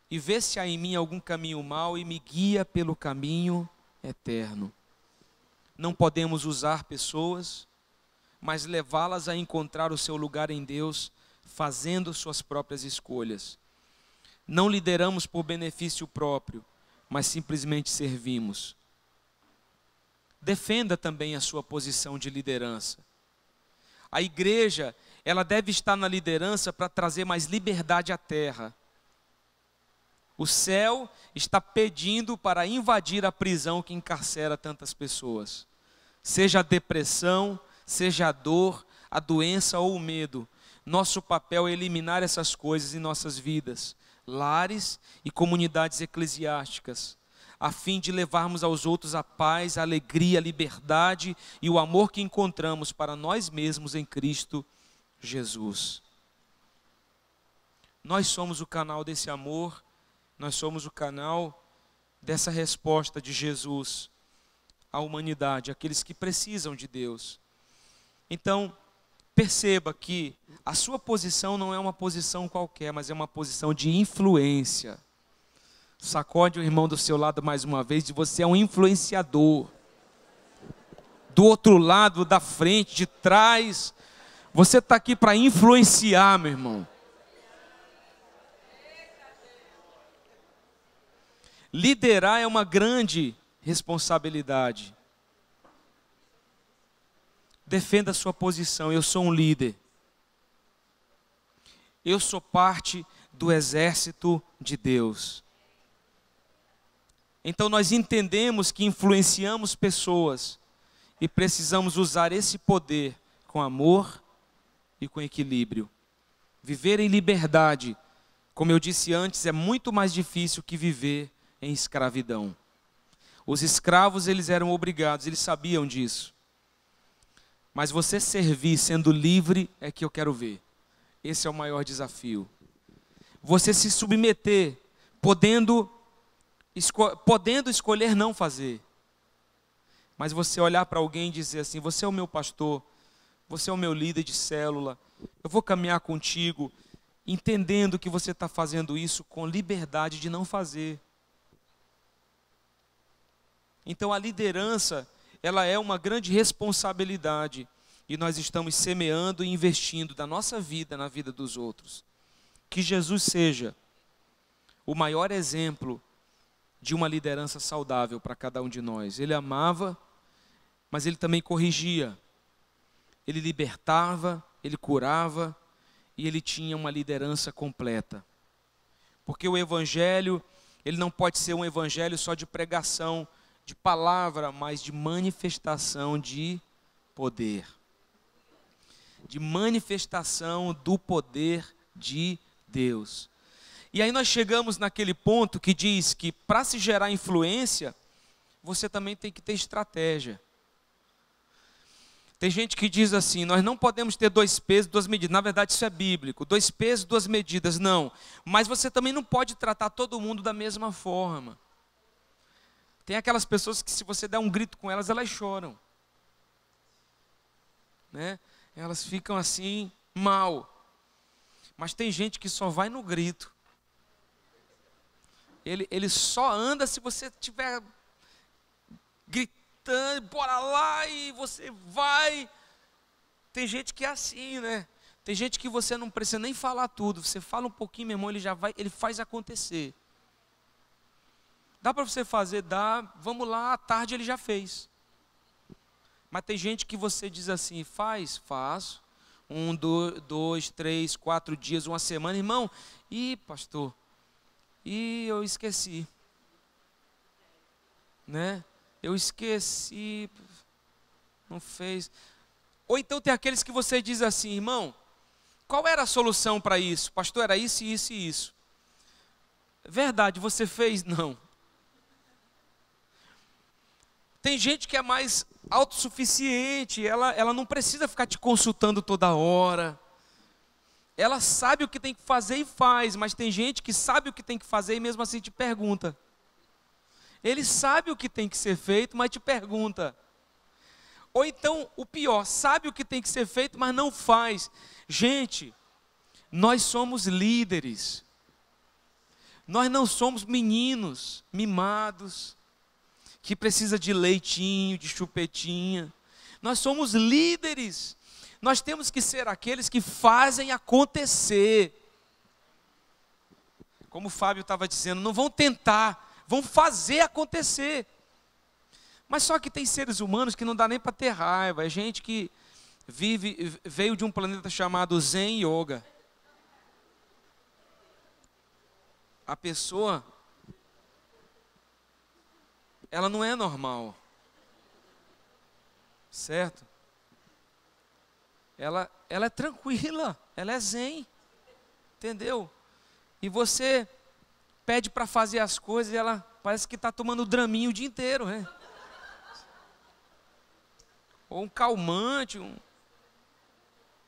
E vê se há em mim algum caminho mau e me guia pelo caminho eterno. Não podemos usar pessoas, mas levá-las a encontrar o seu lugar em Deus, fazendo suas próprias escolhas. Não lideramos por benefício próprio, mas simplesmente servimos. Defenda também a sua posição de liderança. A igreja, ela deve estar na liderança para trazer mais liberdade à terra. O céu está pedindo para invadir a prisão que encarcera tantas pessoas. Seja a depressão, seja a dor, a doença ou o medo. Nosso papel é eliminar essas coisas em nossas vidas, lares e comunidades eclesiásticas, a fim de levarmos aos outros a paz, a alegria, a liberdade e o amor que encontramos para nós mesmos em Cristo Jesus. Nós somos o canal desse amor, nós somos o canal dessa resposta de Jesus à humanidade, aqueles que precisam de Deus. Então, perceba que a sua posição não é uma posição qualquer, mas é uma posição de influência. Sacode o irmão do seu lado mais uma vez, de você é um influenciador. Do outro lado, da frente, de trás, você está aqui para influenciar, meu irmão. Liderar é uma grande responsabilidade. Defenda a sua posição. Eu sou um líder. Eu sou parte do exército de Deus. Então nós entendemos que influenciamos pessoas e precisamos usar esse poder com amor e com equilíbrio. Viver em liberdade, como eu disse antes, é muito mais difícil que viver em escravidão. Os escravos, eles eram obrigados, eles sabiam disso. Mas você servir sendo livre é que eu quero ver. Esse é o maior desafio. Você se submeter, podendo escolher não fazer. Mas você olhar para alguém e dizer assim, você é o meu pastor, você é o meu líder de célula, eu vou caminhar contigo, entendendo que você está fazendo isso com liberdade de não fazer. Então a liderança, ela é uma grande responsabilidade e nós estamos semeando e investindo da nossa vida na vida dos outros. Que Jesus seja o maior exemplo de uma liderança saudável para cada um de nós. Ele amava, mas ele também corrigia. Ele libertava, ele curava e ele tinha uma liderança completa. Porque o evangelho, ele não pode ser um evangelho só de pregação, de palavra, mas de manifestação de poder. De manifestação do poder de Deus. E aí nós chegamos naquele ponto que diz que para se gerar influência, você também tem que ter estratégia. Tem gente que diz assim, nós não podemos ter 2 pesos, 2 medidas. Na verdade, isso é bíblico. 2 pesos, 2 medidas, não. Mas você também não pode tratar todo mundo da mesma forma. Tem aquelas pessoas que se você der um grito com elas, elas choram. Né? Elas ficam assim, mal. Mas tem gente que só vai no grito. Ele só anda se você estiver gritando, bora lá, e você vai. Tem gente que é assim, né? Tem gente que você não precisa nem falar tudo. Você fala um pouquinho, meu irmão, ele já vai, ele faz acontecer. Dá para você fazer? Dá. Vamos lá, à tarde ele já fez. Mas tem gente que você diz assim, faço. 1, 2, 3, 4 dias, uma semana. Irmão, pastor, eu esqueci. Né? Eu esqueci. Não fez. Ou então tem aqueles que você diz assim, irmão, qual era a solução para isso? Pastor, era isso, isso e isso. Verdade, você fez? Não. Tem gente que é mais autossuficiente, ela não precisa ficar te consultando toda hora. Ela sabe o que tem que fazer e faz, mas tem gente que sabe o que tem que fazer e mesmo assim te pergunta. Ele sabe o que tem que ser feito, mas te pergunta. Ou então, o pior, sabe o que tem que ser feito, mas não faz. Gente, nós somos líderes. Nós não somos meninos mimados, que precisa de leitinho, de chupetinha. Nós somos líderes. Nós temos que ser aqueles que fazem acontecer. Como o Fábio estava dizendo, não vão tentar, vão fazer acontecer. Mas só que tem seres humanos que não dá nem para ter raiva. É gente que veio de um planeta chamado Zen Yoga. A pessoa, ela não é normal, certo? Ela é tranquila, ela é zen, entendeu? E você pede para fazer as coisas e ela parece que está tomando draminho o dia inteiro, né? Ou um calmante,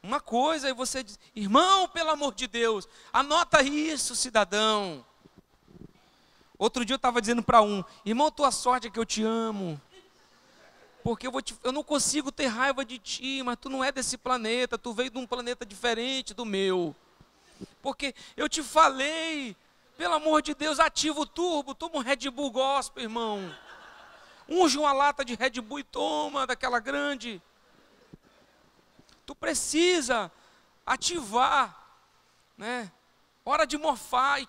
uma coisa, e você diz, irmão, pelo amor de Deus, anota isso, cidadão. Outro dia eu estava dizendo para irmão, tua sorte é que eu te amo, porque eu não consigo ter raiva de ti, mas tu não é desse planeta, tu veio de um planeta diferente do meu, porque eu te falei, pelo amor de Deus, ativa o turbo, toma um Red Bull Gospel, irmão, unge uma lata de Red Bull e toma, daquela grande, tu precisa ativar, né? Hora de morfar e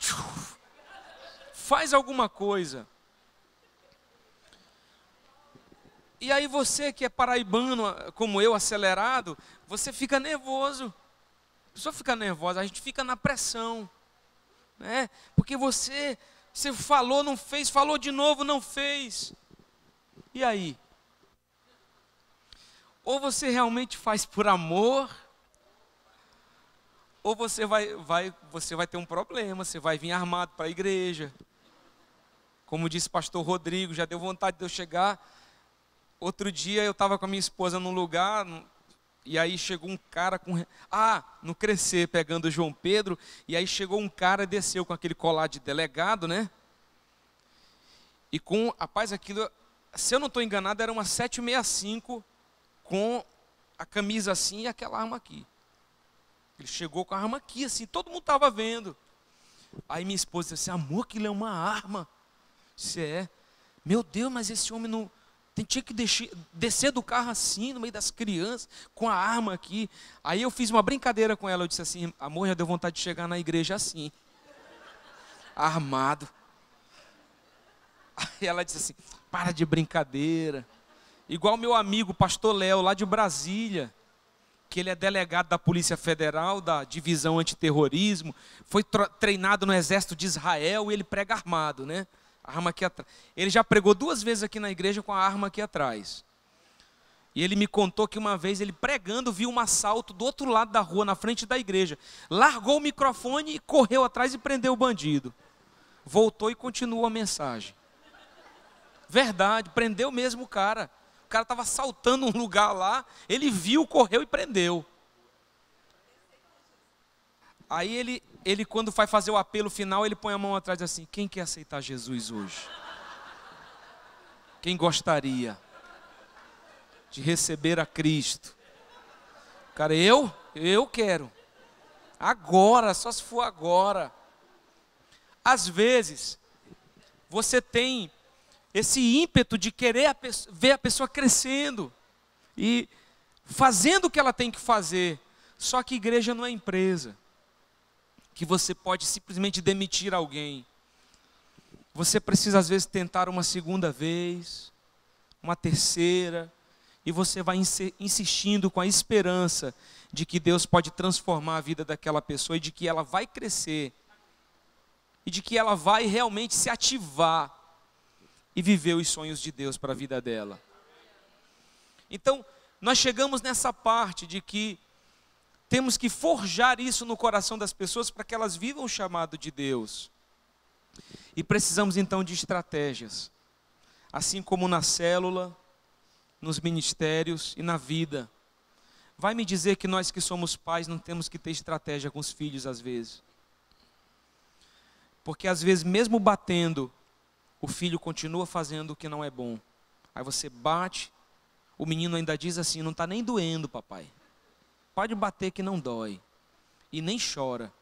faz alguma coisa. E aí você que é paraibano, como eu, acelerado, você fica nervoso. A pessoa fica nervosa, a gente fica na pressão, né? Porque você falou, não fez, falou de novo, não fez. E aí? Ou você realmente faz por amor, ou você vai ter um problema, você vai vir armado para a igreja. Como disse o pastor Rodrigo, já deu vontade de eu chegar. Outro dia eu estava com a minha esposa num lugar, e aí chegou um cara no Crescer, pegando o João Pedro, e aí chegou um cara, desceu com aquele colar de delegado, né? E rapaz, aquilo, se eu não estou enganado, era uma 765, com a camisa assim e aquela arma aqui. Ele chegou com a arma aqui, assim, todo mundo estava vendo. Aí minha esposa disse assim, amor, aquilo é uma arma. Se é, meu Deus, mas esse homem não tinha que descer do carro assim, no meio das crianças, com a arma aqui. Aí eu fiz uma brincadeira com ela, eu disse assim, amor, já deu vontade de chegar na igreja assim, armado. Aí ela disse assim, para de brincadeira. Igual meu amigo, pastor Léo, lá de Brasília, que ele é delegado da Polícia Federal, da Divisão Antiterrorismo, foi treinado no Exército de Israel e ele prega armado, né? A arma aqui atrás. Ele já pregou 2 vezes aqui na igreja com a arma aqui atrás. E ele me contou que uma vez ele pregando viu um assalto do outro lado da rua, na frente da igreja. Largou o microfone e correu atrás e prendeu o bandido. Voltou e continuou a mensagem. Verdade, prendeu mesmo o cara. O cara estava assaltando um lugar lá, ele viu, correu e prendeu. Aí ele quando vai fazer o apelo final, ele põe a mão atrás assim, quem quer aceitar Jesus hoje? Quem gostaria de receber a Cristo? Cara, eu quero. Agora, só se for agora. Às vezes, você tem esse ímpeto de querer ver a pessoa crescendo e fazendo o que ela tem que fazer. Só que igreja não é empresa, que você pode simplesmente demitir alguém. Você precisa às vezes tentar uma segunda vez, uma terceira, e você vai insistindo com a esperança de que Deus pode transformar a vida daquela pessoa e de que ela vai crescer e de que ela vai realmente se ativar e viver os sonhos de Deus para a vida dela. Então, nós chegamos nessa parte de que temos que forjar isso no coração das pessoas para que elas vivam o chamado de Deus. E precisamos então de estratégias, assim como na célula, nos ministérios e na vida. Vai me dizer que nós que somos pais não temos que ter estratégia com os filhos às vezes. Porque às vezes mesmo batendo, o filho continua fazendo o que não é bom. Aí você bate, o menino ainda diz assim, não está nem doendo, papai. Pode bater que não dói. E nem chora.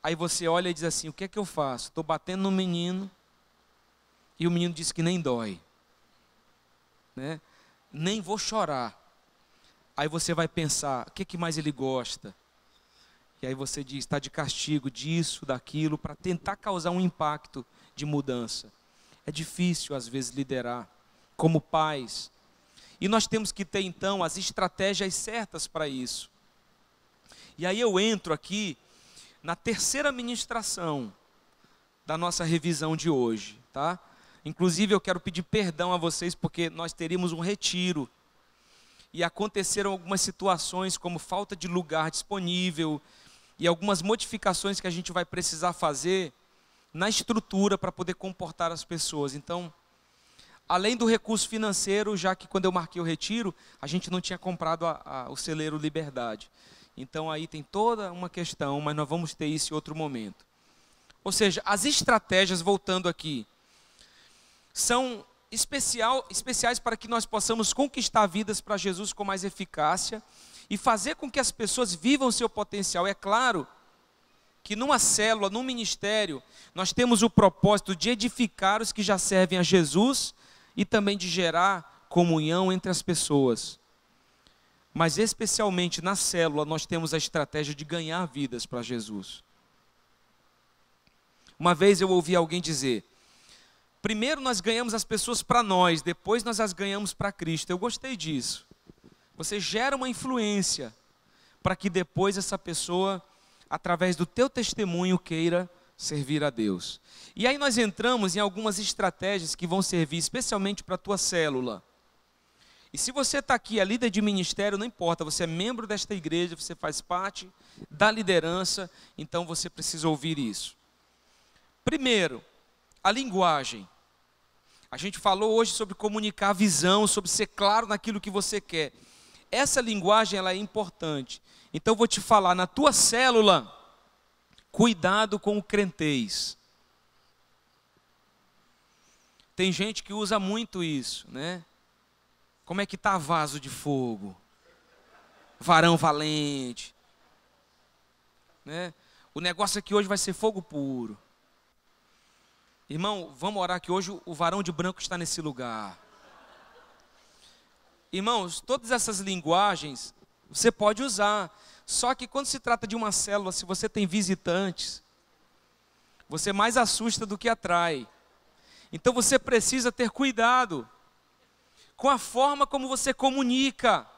Aí você olha e diz assim, o que é que eu faço? Estou batendo no menino e o menino diz que nem dói. Né? Nem vou chorar. Aí você vai pensar, o que mais ele gosta? E aí você diz, está de castigo disso, daquilo, para tentar causar um impacto de mudança. É difícil às vezes liderar como pais. E nós temos que ter então as estratégias certas para isso. E aí eu entro aqui na terceira ministração da nossa revisão de hoje, tá? Inclusive eu quero pedir perdão a vocês porque nós teríamos um retiro e aconteceram algumas situações como falta de lugar disponível e algumas modificações que a gente vai precisar fazer na estrutura para poder comportar as pessoas. Então, além do recurso financeiro, já que quando eu marquei o retiro, a gente não tinha comprado o celeiro Liberdade. Então aí tem toda uma questão, mas nós vamos ter isso em outro momento. Ou seja, as estratégias, voltando aqui, são especiais para que nós possamos conquistar vidas para Jesus com mais eficácia e fazer com que as pessoas vivam o seu potencial. É claro que numa célula, num ministério, nós temos o propósito de edificar os que já servem a Jesus e também de gerar comunhão entre as pessoas. Mas especialmente na célula nós temos a estratégia de ganhar vidas para Jesus. Uma vez eu ouvi alguém dizer, primeiro nós ganhamos as pessoas para nós, depois nós as ganhamos para Cristo. Eu gostei disso. Você gera uma influência para que depois essa pessoa, através do teu testemunho, queira servir a Deus. E aí nós entramos em algumas estratégias que vão servir especialmente para a tua célula. E se você está aqui, é líder de ministério, não importa, você é membro desta igreja, você faz parte da liderança, então você precisa ouvir isso. Primeiro, a linguagem. A gente falou hoje sobre comunicar a visão, sobre ser claro naquilo que você quer. Essa linguagem ela é importante. Então eu vou te falar, na tua célula, cuidado com o crentez. Tem gente que usa muito isso, né? Como é que está vaso de fogo? Varão valente. Né? O negócio aqui hoje vai ser fogo puro. Irmão, vamos orar que hoje o varão de branco está nesse lugar. Irmãos, todas essas linguagens você pode usar. Só que quando se trata de uma célula, se você tem visitantes, você mais assusta do que atrai. Então você precisa ter cuidado com a forma como você comunica,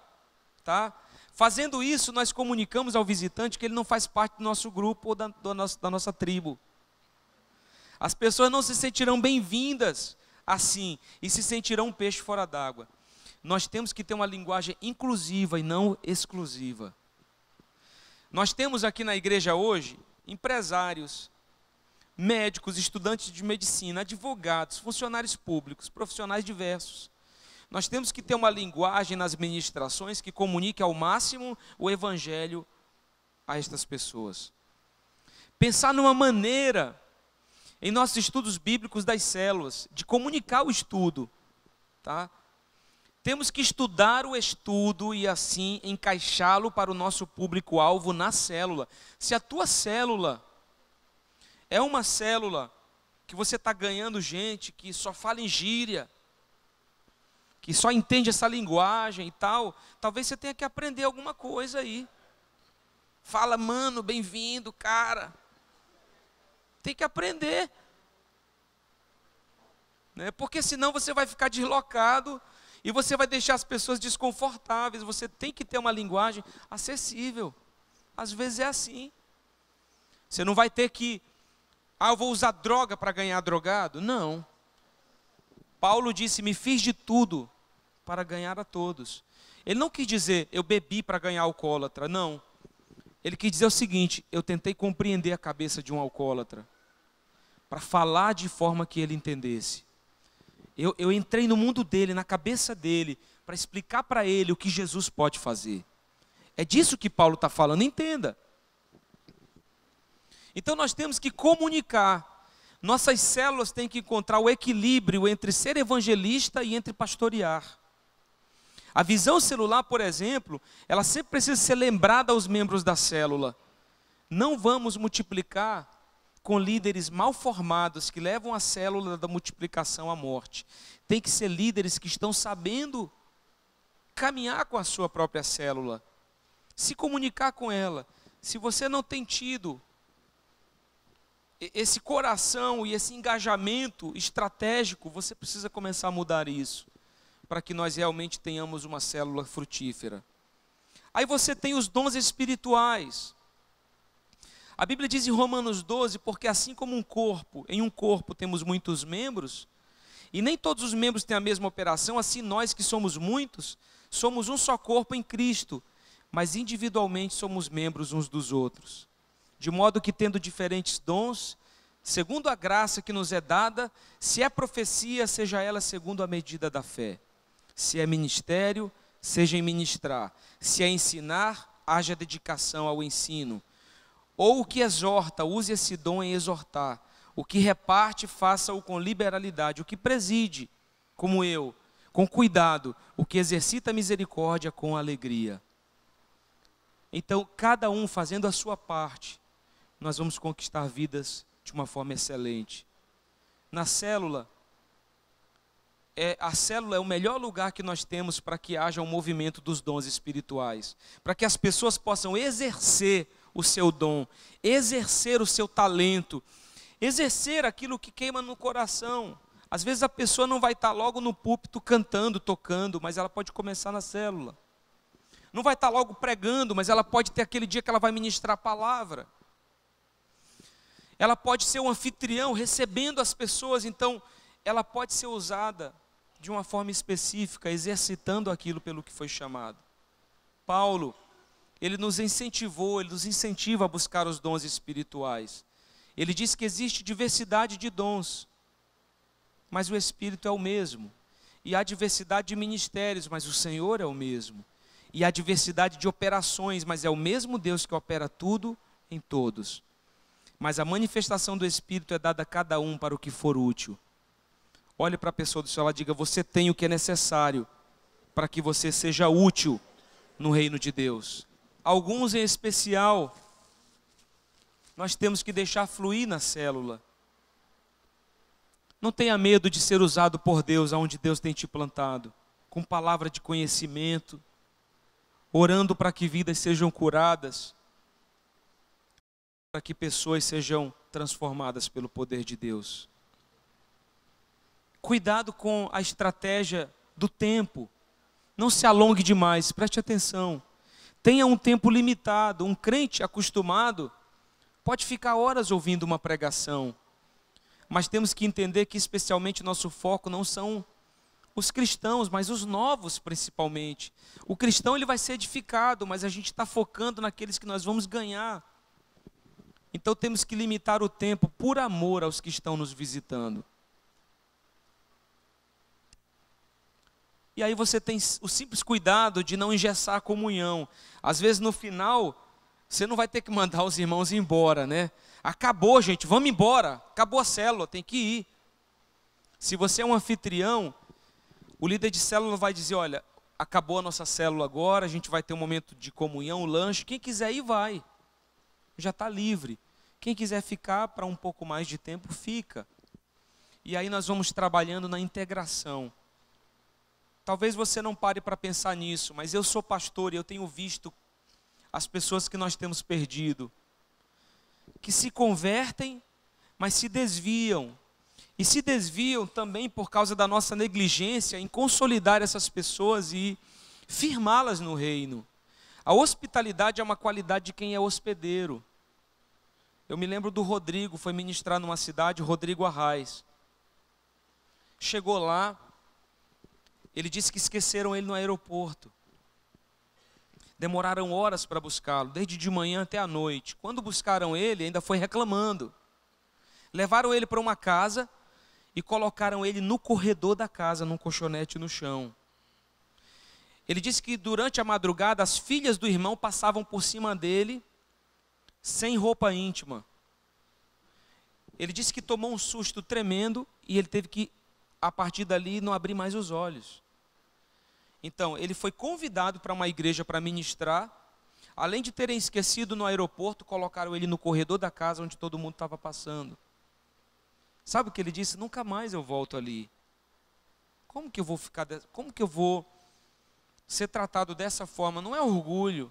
tá? Fazendo isso, nós comunicamos ao visitante que ele não faz parte do nosso grupo ou da nossa tribo. As pessoas não se sentirão bem-vindas assim e se sentirão um peixe fora d'água. Nós temos que ter uma linguagem inclusiva e não exclusiva. Nós temos aqui na igreja hoje empresários, médicos, estudantes de medicina, advogados, funcionários públicos, profissionais diversos. Nós temos que ter uma linguagem nas ministrações que comunique ao máximo o evangelho a estas pessoas. Pensar numa maneira, em nossos estudos bíblicos das células, de comunicar o estudo, tá? Temos que estudar o estudo e assim encaixá-lo para o nosso público-alvo na célula. Se a tua célula é uma célula que você está ganhando gente que só fala em gíria, que só entende essa linguagem e tal, talvez você tenha que aprender alguma coisa aí. Fala, mano, bem-vindo, cara. Tem que aprender. Né? Porque senão você vai ficar deslocado e você vai deixar as pessoas desconfortáveis. Você tem que ter uma linguagem acessível. Às vezes é assim. Você não vai ter que, eu vou usar droga para ganhar drogado. Não. Paulo disse, me fiz de tudo para ganhar a todos. Ele não quis dizer, eu bebi para ganhar alcoólatra. Não. Ele quis dizer o seguinte, eu tentei compreender a cabeça de um alcoólatra, para falar de forma que ele entendesse. Eu entrei no mundo dele, na cabeça dele, para explicar para ele o que Jesus pode fazer. É disso que Paulo está falando, entenda. Então nós temos que comunicar. Nossas células têm que encontrar o equilíbrio entre ser evangelista e entre pastorear. A visão celular, por exemplo, ela sempre precisa ser lembrada aos membros da célula. Não vamos multiplicar com líderes mal formados que levam a célula da multiplicação à morte. Tem que ser líderes que estão sabendo caminhar com a sua própria célula, se comunicar com ela. Se você não tem tido esse coração e esse engajamento estratégico, você precisa começar a mudar isso, para que nós realmente tenhamos uma célula frutífera. Aí você tem os dons espirituais. A Bíblia diz em Romanos 12, porque assim como em um corpo temos muitos membros, e nem todos os membros têm a mesma operação, assim nós que somos muitos, somos um só corpo em Cristo, mas individualmente somos membros uns dos outros. De modo que tendo diferentes dons, segundo a graça que nos é dada, se é profecia, seja ela segundo a medida da fé. Se é ministério, seja em ministrar. Se é ensinar, haja dedicação ao ensino. Ou o que exorta, use esse dom em exortar. O que reparte, faça-o com liberalidade. O que preside, como eu, com cuidado. O que exercita a misericórdia, com alegria. Então, cada um fazendo a sua parte, nós vamos conquistar vidas de uma forma excelente. Na célula, a célula é o melhor lugar que nós temos para que haja um movimento dos dons espirituais. Para que as pessoas possam exercer o seu dom, exercer o seu talento, exercer aquilo que queima no coração. Às vezes a pessoa não vai estar logo no púlpito cantando, tocando, mas ela pode começar na célula. Não vai estar logo pregando, mas ela pode ter aquele dia que ela vai ministrar a palavra. Ela pode ser um anfitrião recebendo as pessoas, então ela pode ser usada de uma forma específica, exercitando aquilo pelo que foi chamado. Paulo, ele nos incentiva a buscar os dons espirituais. Ele diz que existe diversidade de dons, mas o Espírito é o mesmo. E há diversidade de ministérios, mas o Senhor é o mesmo. E há diversidade de operações, mas é o mesmo Deus que opera tudo em todos. Mas a manifestação do Espírito é dada a cada um para o que for útil. Olhe para a pessoa do seu lado e diga, você tem o que é necessário para que você seja útil no reino de Deus. Alguns em especial, nós temos que deixar fluir na célula. Não tenha medo de ser usado por Deus, aonde Deus tem te plantado, com palavra de conhecimento, orando para que vidas sejam curadas, para que pessoas sejam transformadas pelo poder de Deus. Cuidado com a estratégia do tempo. Não se alongue demais, preste atenção. Tenha um tempo limitado. Um crente acostumado pode ficar horas ouvindo uma pregação. Mas temos que entender que especialmente nosso foco não são os cristãos, mas os novos principalmente. O cristão ele vai ser edificado, mas a gente está focando naqueles que nós vamos ganhar. Então temos que limitar o tempo por amor aos que estão nos visitando. E aí você tem o simples cuidado de não engessar a comunhão. Às vezes no final, você não vai ter que mandar os irmãos embora, né? Acabou, gente, vamos embora. Acabou a célula, tem que ir. Se você é um anfitrião, o líder de célula vai dizer, olha, acabou a nossa célula agora, a gente vai ter um momento de comunhão, um lanche. Quem quiser ir, vai. Já está livre. Quem quiser ficar para um pouco mais de tempo, fica. E aí nós vamos trabalhando na integração. Talvez você não pare para pensar nisso, mas eu sou pastor e eu tenho visto as pessoas que nós temos perdido, que se convertem, mas se desviam. E se desviam também por causa da nossa negligência em consolidar essas pessoas e firmá-las no reino. A hospitalidade é uma qualidade de quem é hospedeiro. Eu me lembro do Rodrigo, foi ministrar numa cidade, Rodrigo Arraes. Chegou lá, ele disse que esqueceram ele no aeroporto. Demoraram horas para buscá-lo, desde de manhã até a noite. Quando buscaram ele, ainda foi reclamando. Levaram ele para uma casa e colocaram ele no corredor da casa, num colchonete no chão. Ele disse que durante a madrugada, as filhas do irmão passavam por cima dele, sem roupa íntima. Ele disse que tomou um susto tremendo e ele teve que, a partir dali, não abrir mais os olhos. Então, ele foi convidado para uma igreja para ministrar. Além de terem esquecido no aeroporto, colocaram ele no corredor da casa onde todo mundo estava passando. Sabe o que ele disse? Nunca mais eu volto ali. Como que eu vou ser tratado dessa forma? Não é orgulho.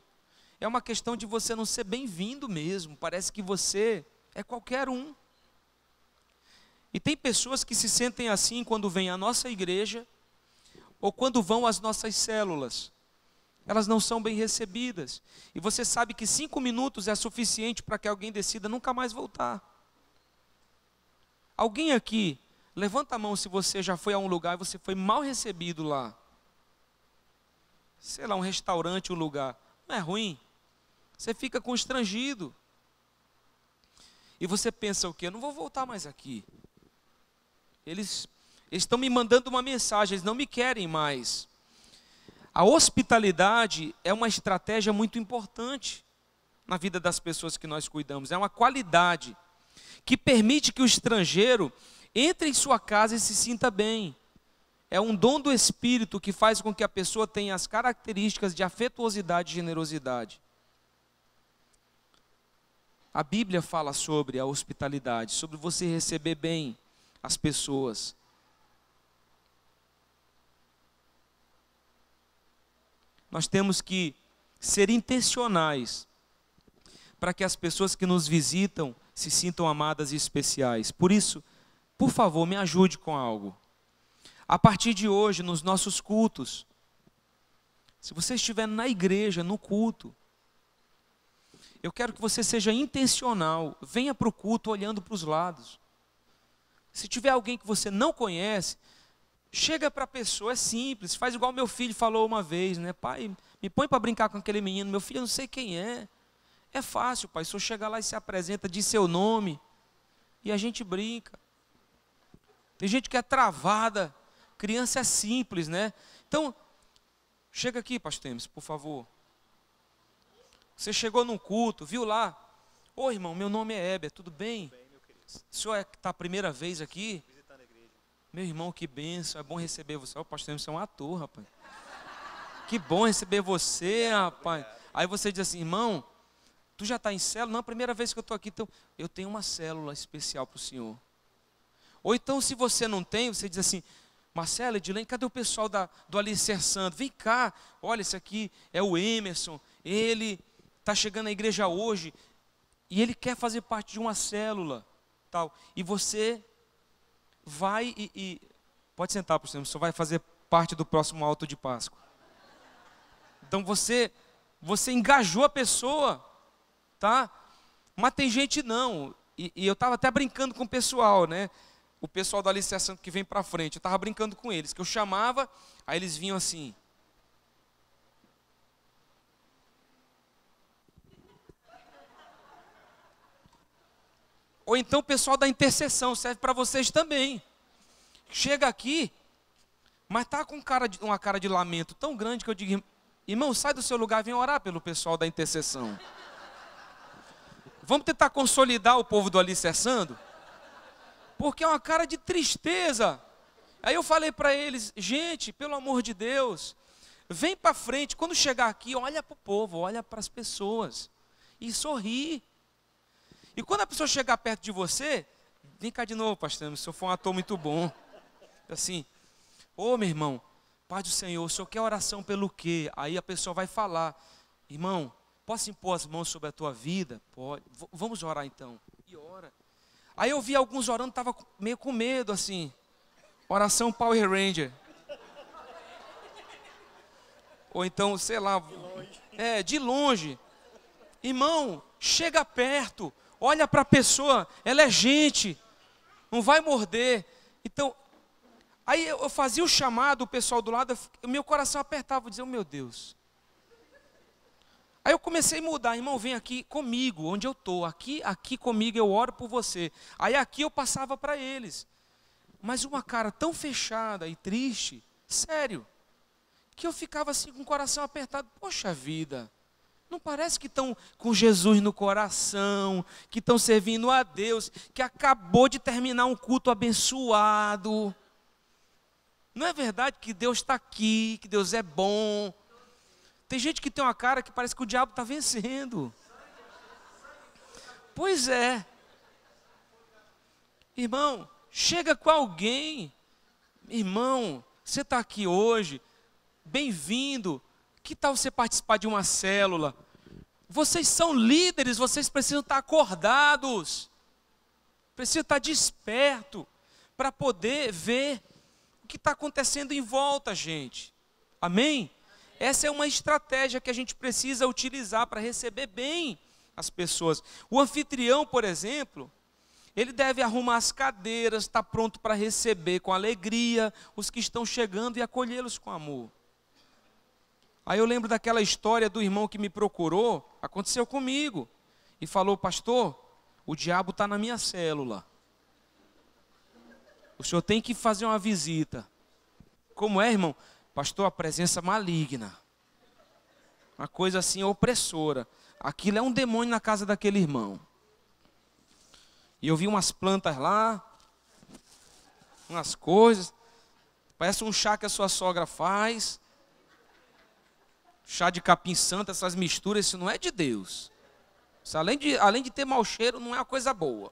É uma questão de você não ser bem-vindo mesmo. Parece que você é qualquer um. E tem pessoas que se sentem assim quando vêm à nossa igreja ou quando vão às nossas células. Elas não são bem recebidas. E você sabe que 5 minutos é suficiente para que alguém decida nunca mais voltar. Alguém aqui, levanta a mão se você já foi a um lugar e você foi mal recebido lá. Sei lá, um restaurante, um lugar. Não é ruim? Você fica constrangido. E você pensa o quê? Eu não vou voltar mais aqui. Eles estão me mandando uma mensagem, eles não me querem mais. A hospitalidade é uma estratégia muito importante na vida das pessoas que nós cuidamos. É uma qualidade que permite que o estrangeiro entre em sua casa e se sinta bem. É um dom do Espírito que faz com que a pessoa tenha as características de afetuosidade e generosidade. A Bíblia fala sobre a hospitalidade, sobre você receber bem as pessoas. Nós temos que ser intencionais para que as pessoas que nos visitam se sintam amadas e especiais. Por isso, por favor, me ajude com algo. A partir de hoje, nos nossos cultos, se você estiver na igreja, no culto, eu quero que você seja intencional. Venha para o culto olhando para os lados. Se tiver alguém que você não conhece, chega para a pessoa, é simples, faz igual meu filho falou uma vez, né? Pai, me põe para brincar com aquele menino, meu filho, eu não sei quem é. É fácil, pai, se eu chegar lá e se apresenta, diz seu nome, e a gente brinca. Tem gente que é travada, criança é simples, né? Então, chega aqui, pastor Emerson, por favor. Você chegou num culto, viu lá? Ô irmão, meu nome é Heber, tudo bem? Bem, meu querido. O senhor está a primeira vez aqui? Visitando a igreja. Meu irmão, que bênção, é bom receber você. O pastor Emerson é um ator, rapaz. Que bom receber você, rapaz. Aí você diz assim, irmão, tu já está em célula? Não, é a primeira vez que eu estou aqui, então eu tenho uma célula especial para o senhor. Ou então, se você não tem, você diz assim, Marcelo, Edilene, cadê o pessoal do Alicerçando? Vem cá, olha, esse aqui é o Emerson, ele está chegando à igreja hoje e ele quer fazer parte de uma célula, tal. E você vai e pode sentar, por exemplo, você vai fazer parte do próximo alto de Páscoa. Então você engajou a pessoa, tá? Mas tem gente não, e eu estava até brincando com o pessoal, né? O pessoal do Alicerçando que vem para frente, eu estava brincando com eles, que eu chamava, aí eles vinham assim. Ou então o pessoal da intercessão, serve para vocês também. Chega aqui, mas está com uma cara de lamento tão grande que eu digo, irmão, sai do seu lugar e vem orar pelo pessoal da intercessão. Vamos tentar consolidar o povo do alicerçando? Porque é uma cara de tristeza. Aí eu falei para eles, gente, pelo amor de Deus, vem para frente, quando chegar aqui, olha para o povo, olha para as pessoas e sorri. E quando a pessoa chegar perto de você, vem cá de novo, pastor, o senhor foi um ator muito bom. Assim, ô meu irmão, Pai do Senhor, o senhor quer oração pelo quê? Aí a pessoa vai falar, irmão, posso impor as mãos sobre a tua vida? Pode. Vamos orar então. E ora. Aí eu vi alguns orando, estava meio com medo assim. Oração Power Ranger. Ou então, sei lá. De longe. Irmão, chega perto. Olha para a pessoa. Ela é gente. Não vai morder. Então, aí eu fazia o chamado, o pessoal do lado, meu coração apertava, eu dizia, oh, meu Deus. Aí eu comecei a mudar, irmão, vem aqui comigo, onde eu estou, aqui comigo eu oro por você. Aí aqui eu passava para eles, mas uma cara tão fechada e triste, sério, que eu ficava assim com o coração apertado, poxa vida, não parece que estão com Jesus no coração, que estão servindo a Deus, que acabou de terminar um culto abençoado. Não é verdade que Deus está aqui, que Deus é bom? Tem gente que tem uma cara que parece que o diabo está vencendo. Pois é. Irmão, chega com alguém. Irmão, você está aqui hoje, bem-vindo. Que tal você participar de uma célula? Vocês são líderes, vocês precisam estar acordados. Precisam estar despertos para poder ver o que está acontecendo em volta, gente. Amém? Essa é uma estratégia que a gente precisa utilizar para receber bem as pessoas. O anfitrião, por exemplo, ele deve arrumar as cadeiras, estar pronto para receber com alegria os que estão chegando e acolhê-los com amor. Aí eu lembro daquela história do irmão que me procurou, aconteceu comigo, e falou, pastor, o diabo está na minha célula. O senhor tem que fazer uma visita. Como é, irmão? Pastor, a presença maligna. Uma coisa assim opressora. Aquilo é um demônio na casa daquele irmão. E eu vi umas plantas lá, umas coisas. Parece um chá que a sua sogra faz. Chá de capim santo, essas misturas, isso não é de Deus. Isso, além de ter mau cheiro, não é uma coisa boa.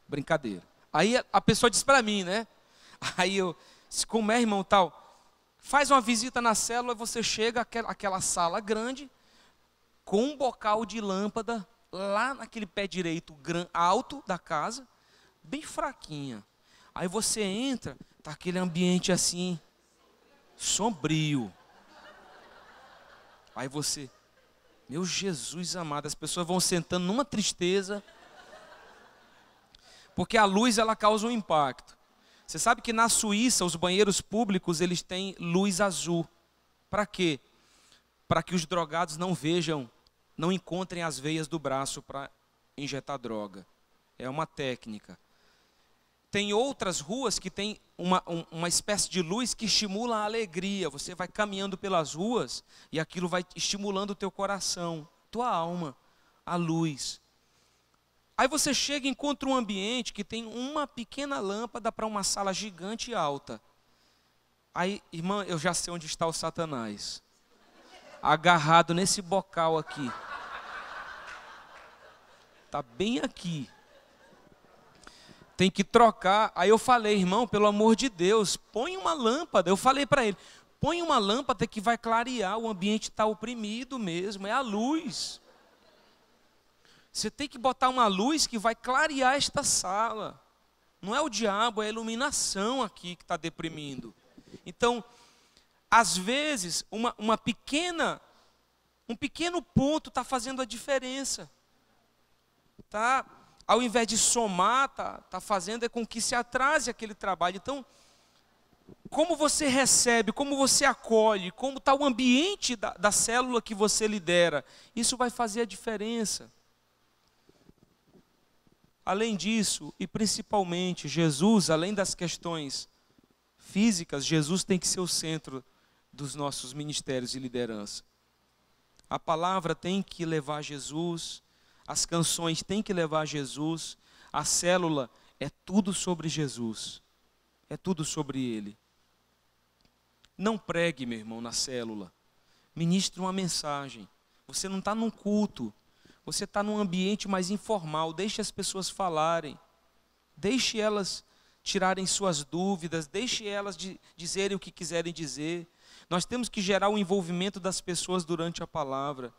Brincadeira. Aí a pessoa disse para mim, né? Aí eu, como é, irmão, tal... Faz uma visita na célula, você chega àquela sala grande, com um bocal de lâmpada, lá naquele pé direito alto da casa, bem fraquinha. Aí você entra, está aquele ambiente assim, sombrio. Aí você, meu Jesus amado, as pessoas vão sentando numa tristeza, porque a luz ela causa um impacto. Você sabe que na Suíça, os banheiros públicos, eles têm luz azul. Para quê? Para que os drogados não vejam, não encontrem as veias do braço para injetar droga. É uma técnica. Tem outras ruas que tem uma espécie de luz que estimula a alegria. Você vai caminhando pelas ruas e aquilo vai estimulando o teu coração, tua alma, a luz. Aí você chega e encontra um ambiente que tem uma pequena lâmpada para uma sala gigante e alta. Aí, irmã, eu já sei onde está o Satanás. Agarrado nesse bocal aqui. Está bem aqui. Tem que trocar. Aí eu falei, irmão, pelo amor de Deus, põe uma lâmpada. Eu falei para ele, põe uma lâmpada que vai clarear, o ambiente está oprimido mesmo, é a luz. Você tem que botar uma luz que vai clarear esta sala. Não é o diabo, é a iluminação aqui que está deprimindo. Então, às vezes, um pequeno ponto está fazendo a diferença. Tá? Ao invés de somar, tá fazendo é com que se atrase aquele trabalho. Então, como você recebe, como você acolhe, como está o ambiente da célula que você lidera, isso vai fazer a diferença. Além disso, e principalmente, Jesus, além das questões físicas, Jesus tem que ser o centro dos nossos ministérios de liderança. A palavra tem que levar Jesus, as canções têm que levar Jesus, a célula é tudo sobre Jesus, é tudo sobre Ele. Não pregue, meu irmão, na célula, ministre uma mensagem. Você não está num culto, você está num ambiente mais informal, deixe as pessoas falarem, deixe elas tirarem suas dúvidas, deixe elas dizerem o que quiserem dizer. Nós temos que gerar o envolvimento das pessoas durante a palavra.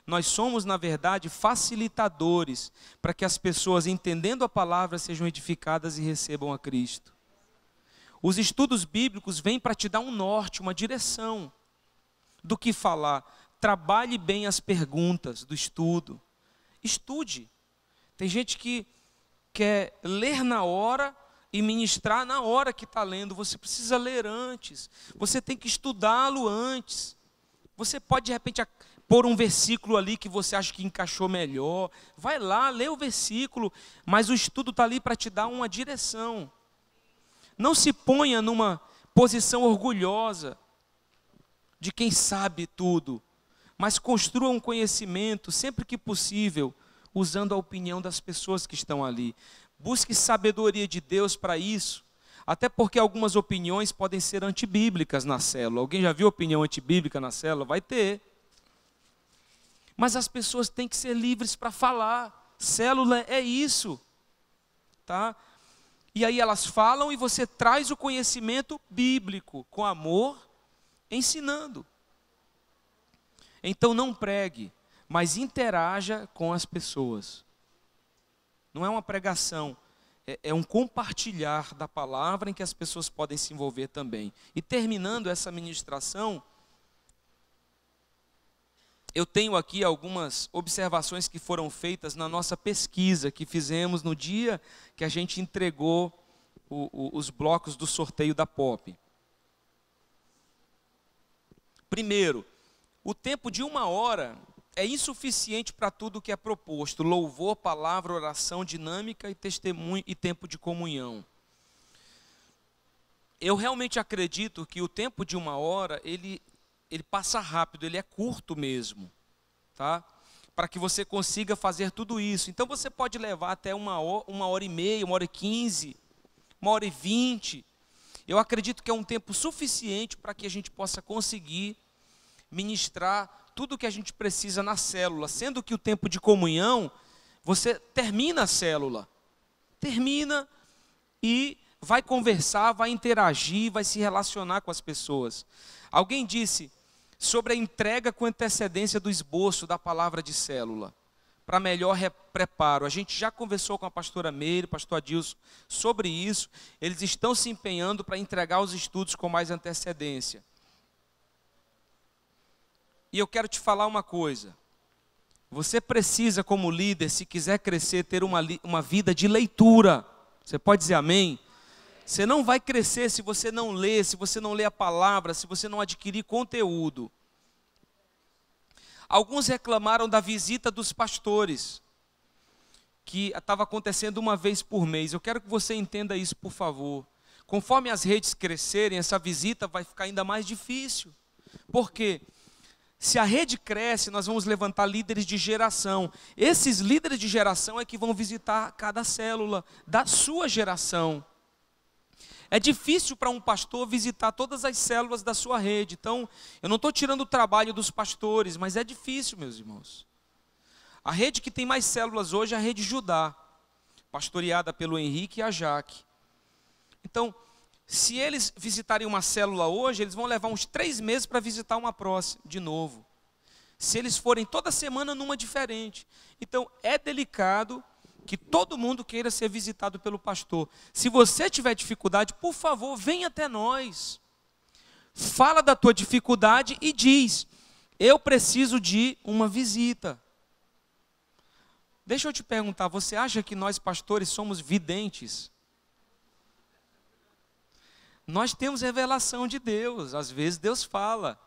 Nós somos, na verdade, facilitadores para que as pessoas, entendendo a palavra, sejam edificadas e recebam a Cristo. Os estudos bíblicos vêm para te dar um norte, uma direção do que falar. Trabalhe bem as perguntas do estudo. Estude. Tem gente que quer ler na hora e ministrar na hora que está lendo. Você precisa ler antes. Você tem que estudá-lo antes. Você pode, de repente, pôr um versículo ali que você acha que encaixou melhor. Vai lá, lê o versículo, mas o estudo está ali para te dar uma direção. Não se ponha numa posição orgulhosa de quem sabe tudo, mas construa um conhecimento, sempre que possível, usando a opinião das pessoas que estão ali. Busque sabedoria de Deus para isso, até porque algumas opiniões podem ser antibíblicas na célula. Alguém já viu opinião antibíblica na célula? Vai ter. Mas as pessoas têm que ser livres para falar. Célula é isso, tá? E aí elas falam e você traz o conhecimento bíblico, com amor, ensinando. Então não pregue, mas interaja com as pessoas. Não é uma pregação, é um compartilhar da palavra em que as pessoas podem se envolver também. E terminando essa ministração, eu tenho aqui algumas observações que foram feitas na nossa pesquisa que fizemos no dia que a gente entregou os blocos do sorteio da POP. Primeiro, o tempo de 1 hora é insuficiente para tudo que é proposto: louvor, palavra, oração, dinâmica e testemunho e tempo de comunhão. Eu realmente acredito que o tempo de 1 hora, ele passa rápido, ele é curto mesmo, tá? Para que você consiga fazer tudo isso. Então você pode levar até 1h30, 1h15, 1h20. Eu acredito que é um tempo suficiente para que a gente possa conseguir ministrar tudo o que a gente precisa na célula, sendo que o tempo de comunhão, você termina a célula, termina e vai conversar, vai interagir, vai se relacionar com as pessoas. Alguém disse sobre a entrega com antecedência do esboço da palavra de célula, para melhor preparo. A gente já conversou com a pastora Meire, o pastor Adilson, sobre isso. Eles estão se empenhando para entregar os estudos com mais antecedência. E eu quero te falar uma coisa. Você precisa, como líder, se quiser crescer, ter uma vida de leitura. Você pode dizer amém? Você não vai crescer se você não ler, se você não ler a palavra, se você não adquirir conteúdo. Alguns reclamaram da visita dos pastores, que estava acontecendo uma vez por mês. Eu quero que você entenda isso, por favor. Conforme as redes crescerem, essa visita vai ficar ainda mais difícil. Por quê? Se a rede cresce, nós vamos levantar líderes de geração. Esses líderes de geração é que vão visitar cada célula da sua geração. É difícil para um pastor visitar todas as células da sua rede. Então, eu não estou tirando o trabalho dos pastores, mas é difícil, meus irmãos. A rede que tem mais células hoje é a Rede Judá, pastoreada pelo Henrique e a Jaque. Então, se eles visitarem uma célula hoje, eles vão levar uns 3 meses para visitar uma próxima, de novo. Se eles forem toda semana numa diferente. Então, é delicado que todo mundo queira ser visitado pelo pastor. Se você tiver dificuldade, por favor, venha até nós. Fala da tua dificuldade e diz: eu preciso de uma visita. Deixa eu te perguntar, você acha que nós pastores somos videntes? Nós temos revelação de Deus, às vezes Deus fala,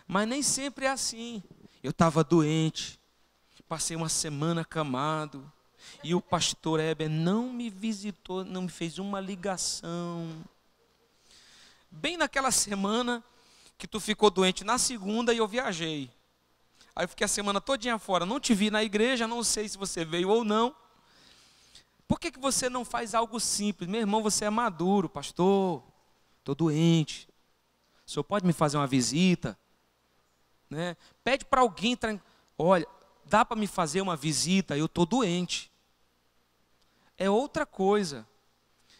mas nem sempre é assim. Eu estava doente, passei uma semana acamado, e o pastor Heber não me visitou, não me fez uma ligação. bem naquela semana que tu ficou doente na segunda e eu viajei. Aí eu fiquei a semana todinha fora, não te vi na igreja, não sei se você veio ou não. Por que você não faz algo simples? Meu irmão, você é maduro, pastor, estou doente. O senhor pode me fazer uma visita? Né? Pede para alguém, olha, dá para me fazer uma visita, eu estou doente. É outra coisa.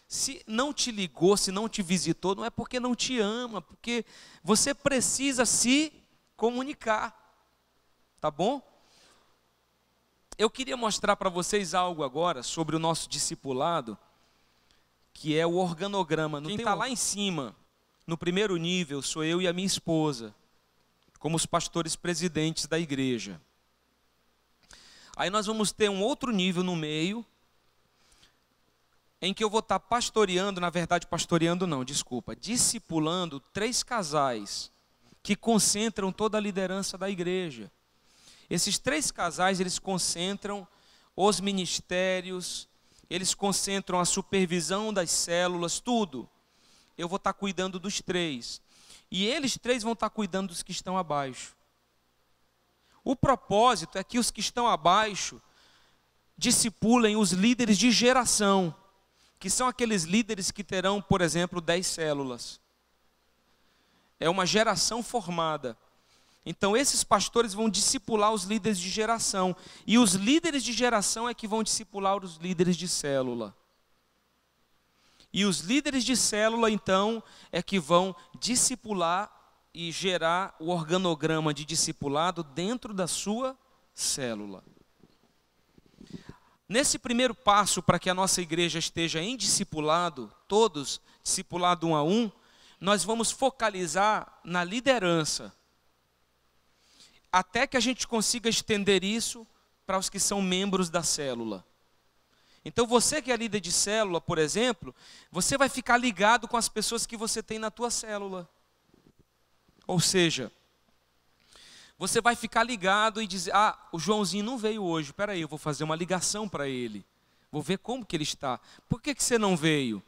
Se não te ligou, se não te visitou, não é porque não te ama, porque você precisa se comunicar. Tá bom? Eu queria mostrar para vocês algo agora sobre o nosso discipulado, que é o organograma. Quem está lá em cima, no primeiro nível, sou eu e a minha esposa, como os pastores presidentes da igreja. Aí nós vamos ter um outro nível no meio, em que eu vou estar pastoreando, na verdade pastoreando não, desculpa, discipulando 3 casais que concentram toda a liderança da igreja. Esses 3 casais, eles concentram os ministérios, eles concentram a supervisão das células, tudo. Eu vou estar cuidando dos 3. E eles 3 vão estar cuidando dos que estão abaixo. O propósito é que os que estão abaixo discipulem os líderes de geração, que são aqueles líderes que terão, por exemplo, 10 células. É uma geração formada. Então esses pastores vão discipular os líderes de geração. E os líderes de geração é que vão discipular os líderes de célula. E os líderes de célula, então, é que vão discipular e gerar o organograma de discipulado dentro da sua célula. Nesse primeiro passo, para que a nossa igreja esteja em discipulado, todos, discipulado 1 a 1, nós vamos focalizar na liderança, até que a gente consiga estender isso para os que são membros da célula. Então você que é líder de célula, por exemplo, você vai ficar ligado com as pessoas que você tem na tua célula. Ou seja, você vai ficar ligado e dizer, o Joãozinho não veio hoje, espera aí, eu vou fazer uma ligação para ele. Vou ver como que ele está. Por que você não veio?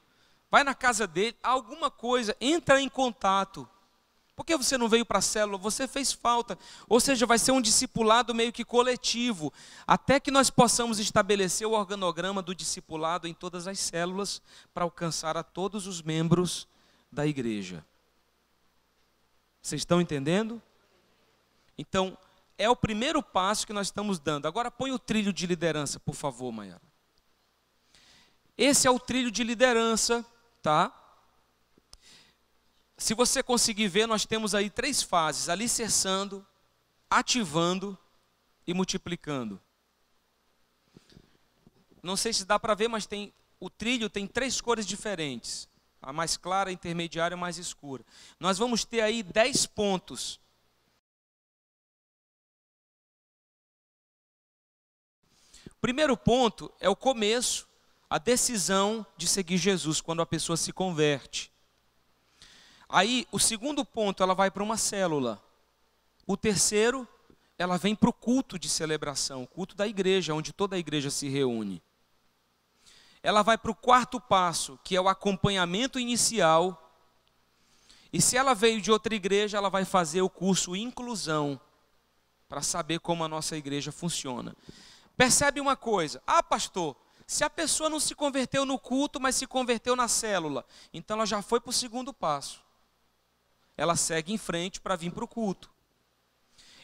Vai na casa dele, alguma coisa, entra em contato. Por que você não veio para a célula? Você fez falta. Ou seja, vai ser um discipulado meio que coletivo, até que nós possamos estabelecer o organograma do discipulado em todas as células, para alcançar a todos os membros da igreja. Vocês estão entendendo? Então, é o primeiro passo que nós estamos dando. Agora põe o trilho de liderança, por favor, Maiara. Esse é o trilho de liderança, tá? Se você conseguir ver, nós temos aí 3 fases: alicerçando, ativando e multiplicando. Não sei se dá para ver, mas o trilho tem 3 cores diferentes. A mais clara, a intermediária e a mais escura. Nós vamos ter aí 10 pontos. O primeiro ponto é o começo, a decisão de seguir Jesus, quando a pessoa se converte. Aí, o segundo ponto, ela vai para uma célula. O terceiro, ela vem para o culto de celebração, o culto da igreja, onde toda a igreja se reúne. Ela vai para o 4º passo, que é o acompanhamento inicial. E se ela veio de outra igreja, ela vai fazer o curso Inclusão, para saber como a nossa igreja funciona. Percebe uma coisa, pastor, se a pessoa não se converteu no culto, mas se converteu na célula, então ela já foi para o 2º passo. Ela segue em frente para vir para o culto.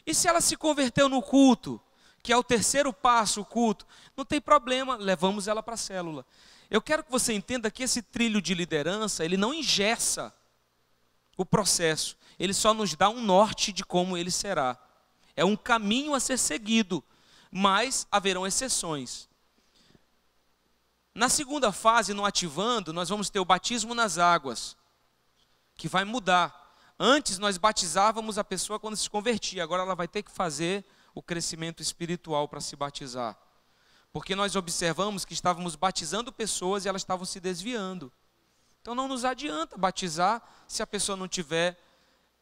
E se ela se converteu no culto, que é o 3º passo, o culto, não tem problema, levamos ela para a célula. Eu quero que você entenda que esse trilho de liderança, ele não engessa o processo, ele só nos dá um norte de como ele será. É um caminho a ser seguido, mas haverão exceções. Na segunda fase, no ativando, nós vamos ter o batismo nas águas, que vai mudar. Antes nós batizávamos a pessoa quando se convertia, agora ela vai ter que fazer o crescimento espiritual para se batizar. Porque nós observamos que estávamos batizando pessoas e elas estavam se desviando. Então não nos adianta batizar se a pessoa não tiver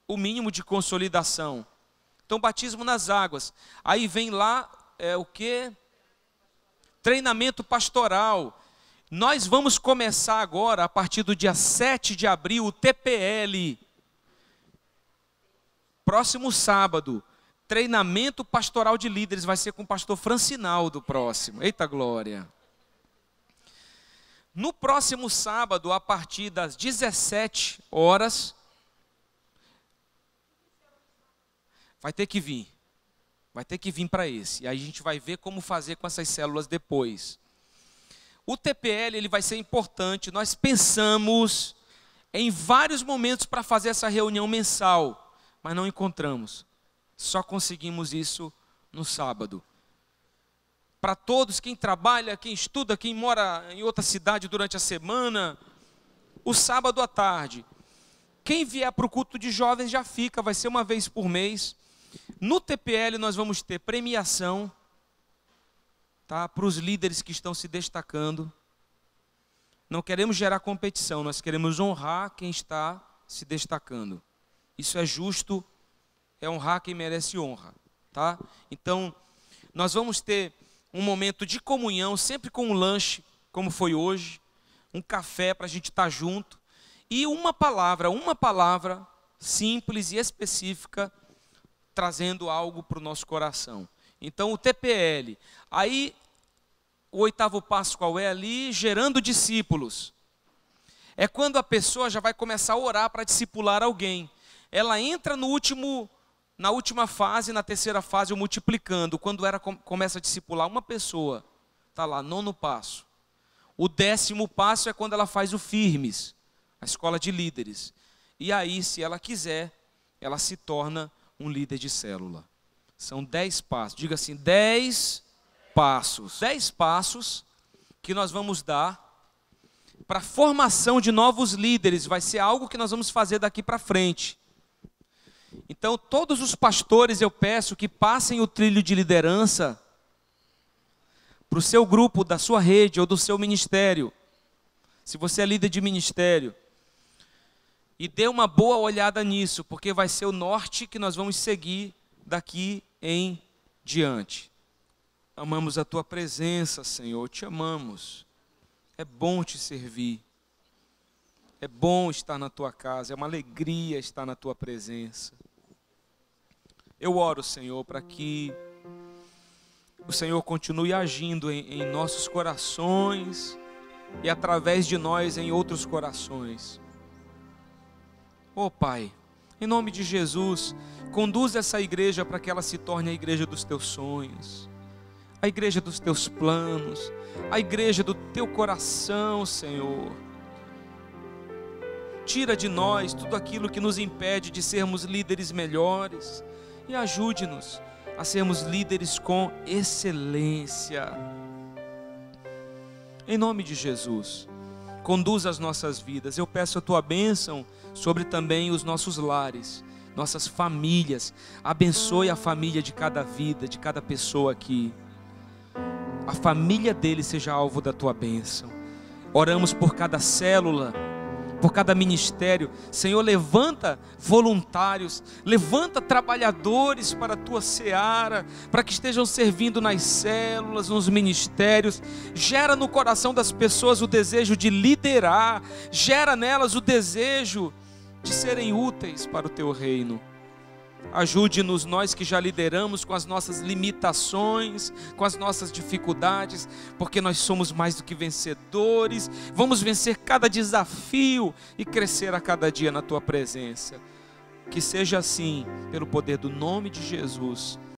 o mínimo de consolidação. Então batismo nas águas. Aí vem lá, o quê? Treinamento pastoral. Nós vamos começar agora, a partir do dia 7 de abril, o TPL. Próximo sábado, treinamento pastoral de líderes, vai ser com o pastor Francinaldo próximo. Eita glória! No próximo sábado, a partir das 17 horas, vai ter que vir para esse. E aí a gente vai ver como fazer com essas células depois. O TPL ele vai ser importante. Nós pensamos em vários momentos para fazer essa reunião mensal, mas não encontramos. Só conseguimos isso no sábado. Para todos, quem trabalha, quem estuda, quem mora em outra cidade durante a semana, o sábado à tarde. Quem vier para o culto de jovens já fica, vai ser uma vez por mês. No TPL nós vamos ter premiação, tá, para os líderes que estão se destacando. Não queremos gerar competição, nós queremos honrar quem está se destacando. Isso é justo, é honrar quem merece honra, tá? Então, nós vamos ter um momento de comunhão, sempre com um lanche, como foi hoje, um café para a gente estar junto, e uma palavra simples e específica, trazendo algo para o nosso coração. Então, o TPL. Aí, o 8º passo qual é ali? Gerando discípulos. É quando a pessoa já vai começar a orar para discipular alguém. Ela entra na última fase, na terceira fase, o multiplicando. Quando começa a discipular uma pessoa, está lá, 9º passo. O 10º passo é quando ela faz o firmes, a escola de líderes. E aí, se ela quiser, ela se torna um líder de célula. São 10 passos. Diga assim, 10 passos. 10 passos que nós vamos dar para a formação de novos líderes. Vai ser algo que nós vamos fazer daqui para frente. Então, todos os pastores eu peço que passem o trilho de liderança para o seu grupo, da sua rede ou do seu ministério. Se você é líder de ministério. E dê uma boa olhada nisso, porque vai ser o norte que nós vamos seguir daqui em diante. Amamos a Tua presença, Senhor, te amamos. É bom te servir. É bom estar na Tua casa, é uma alegria estar na Tua presença. Eu oro, Senhor, para que o Senhor continue agindo em nossos corações e através de nós em outros corações. Ó Pai, em nome de Jesus, conduz essa igreja para que ela se torne a igreja dos Teus sonhos, a igreja dos Teus planos, a igreja do Teu coração, Senhor. Tira de nós tudo aquilo que nos impede de sermos líderes melhores e ajude-nos a sermos líderes com excelência. Em nome de Jesus, conduza as nossas vidas. Eu peço a Tua bênção sobre também os nossos lares, nossas famílias. Abençoe a família de cada vida, de cada pessoa aqui. A família dele seja alvo da Tua bênção. Oramos por cada célula, por cada ministério. Senhor, levanta voluntários, levanta trabalhadores para a Tua seara, para que estejam servindo nas células, nos ministérios. Gera no coração das pessoas o desejo de liderar, gera nelas o desejo de serem úteis para o Teu reino. Ajude-nos, nós que já lideramos, com as nossas limitações, com as nossas dificuldades, porque nós somos mais do que vencedores. Vamos vencer cada desafio e crescer a cada dia na Tua presença. Que seja assim, pelo poder do nome de Jesus.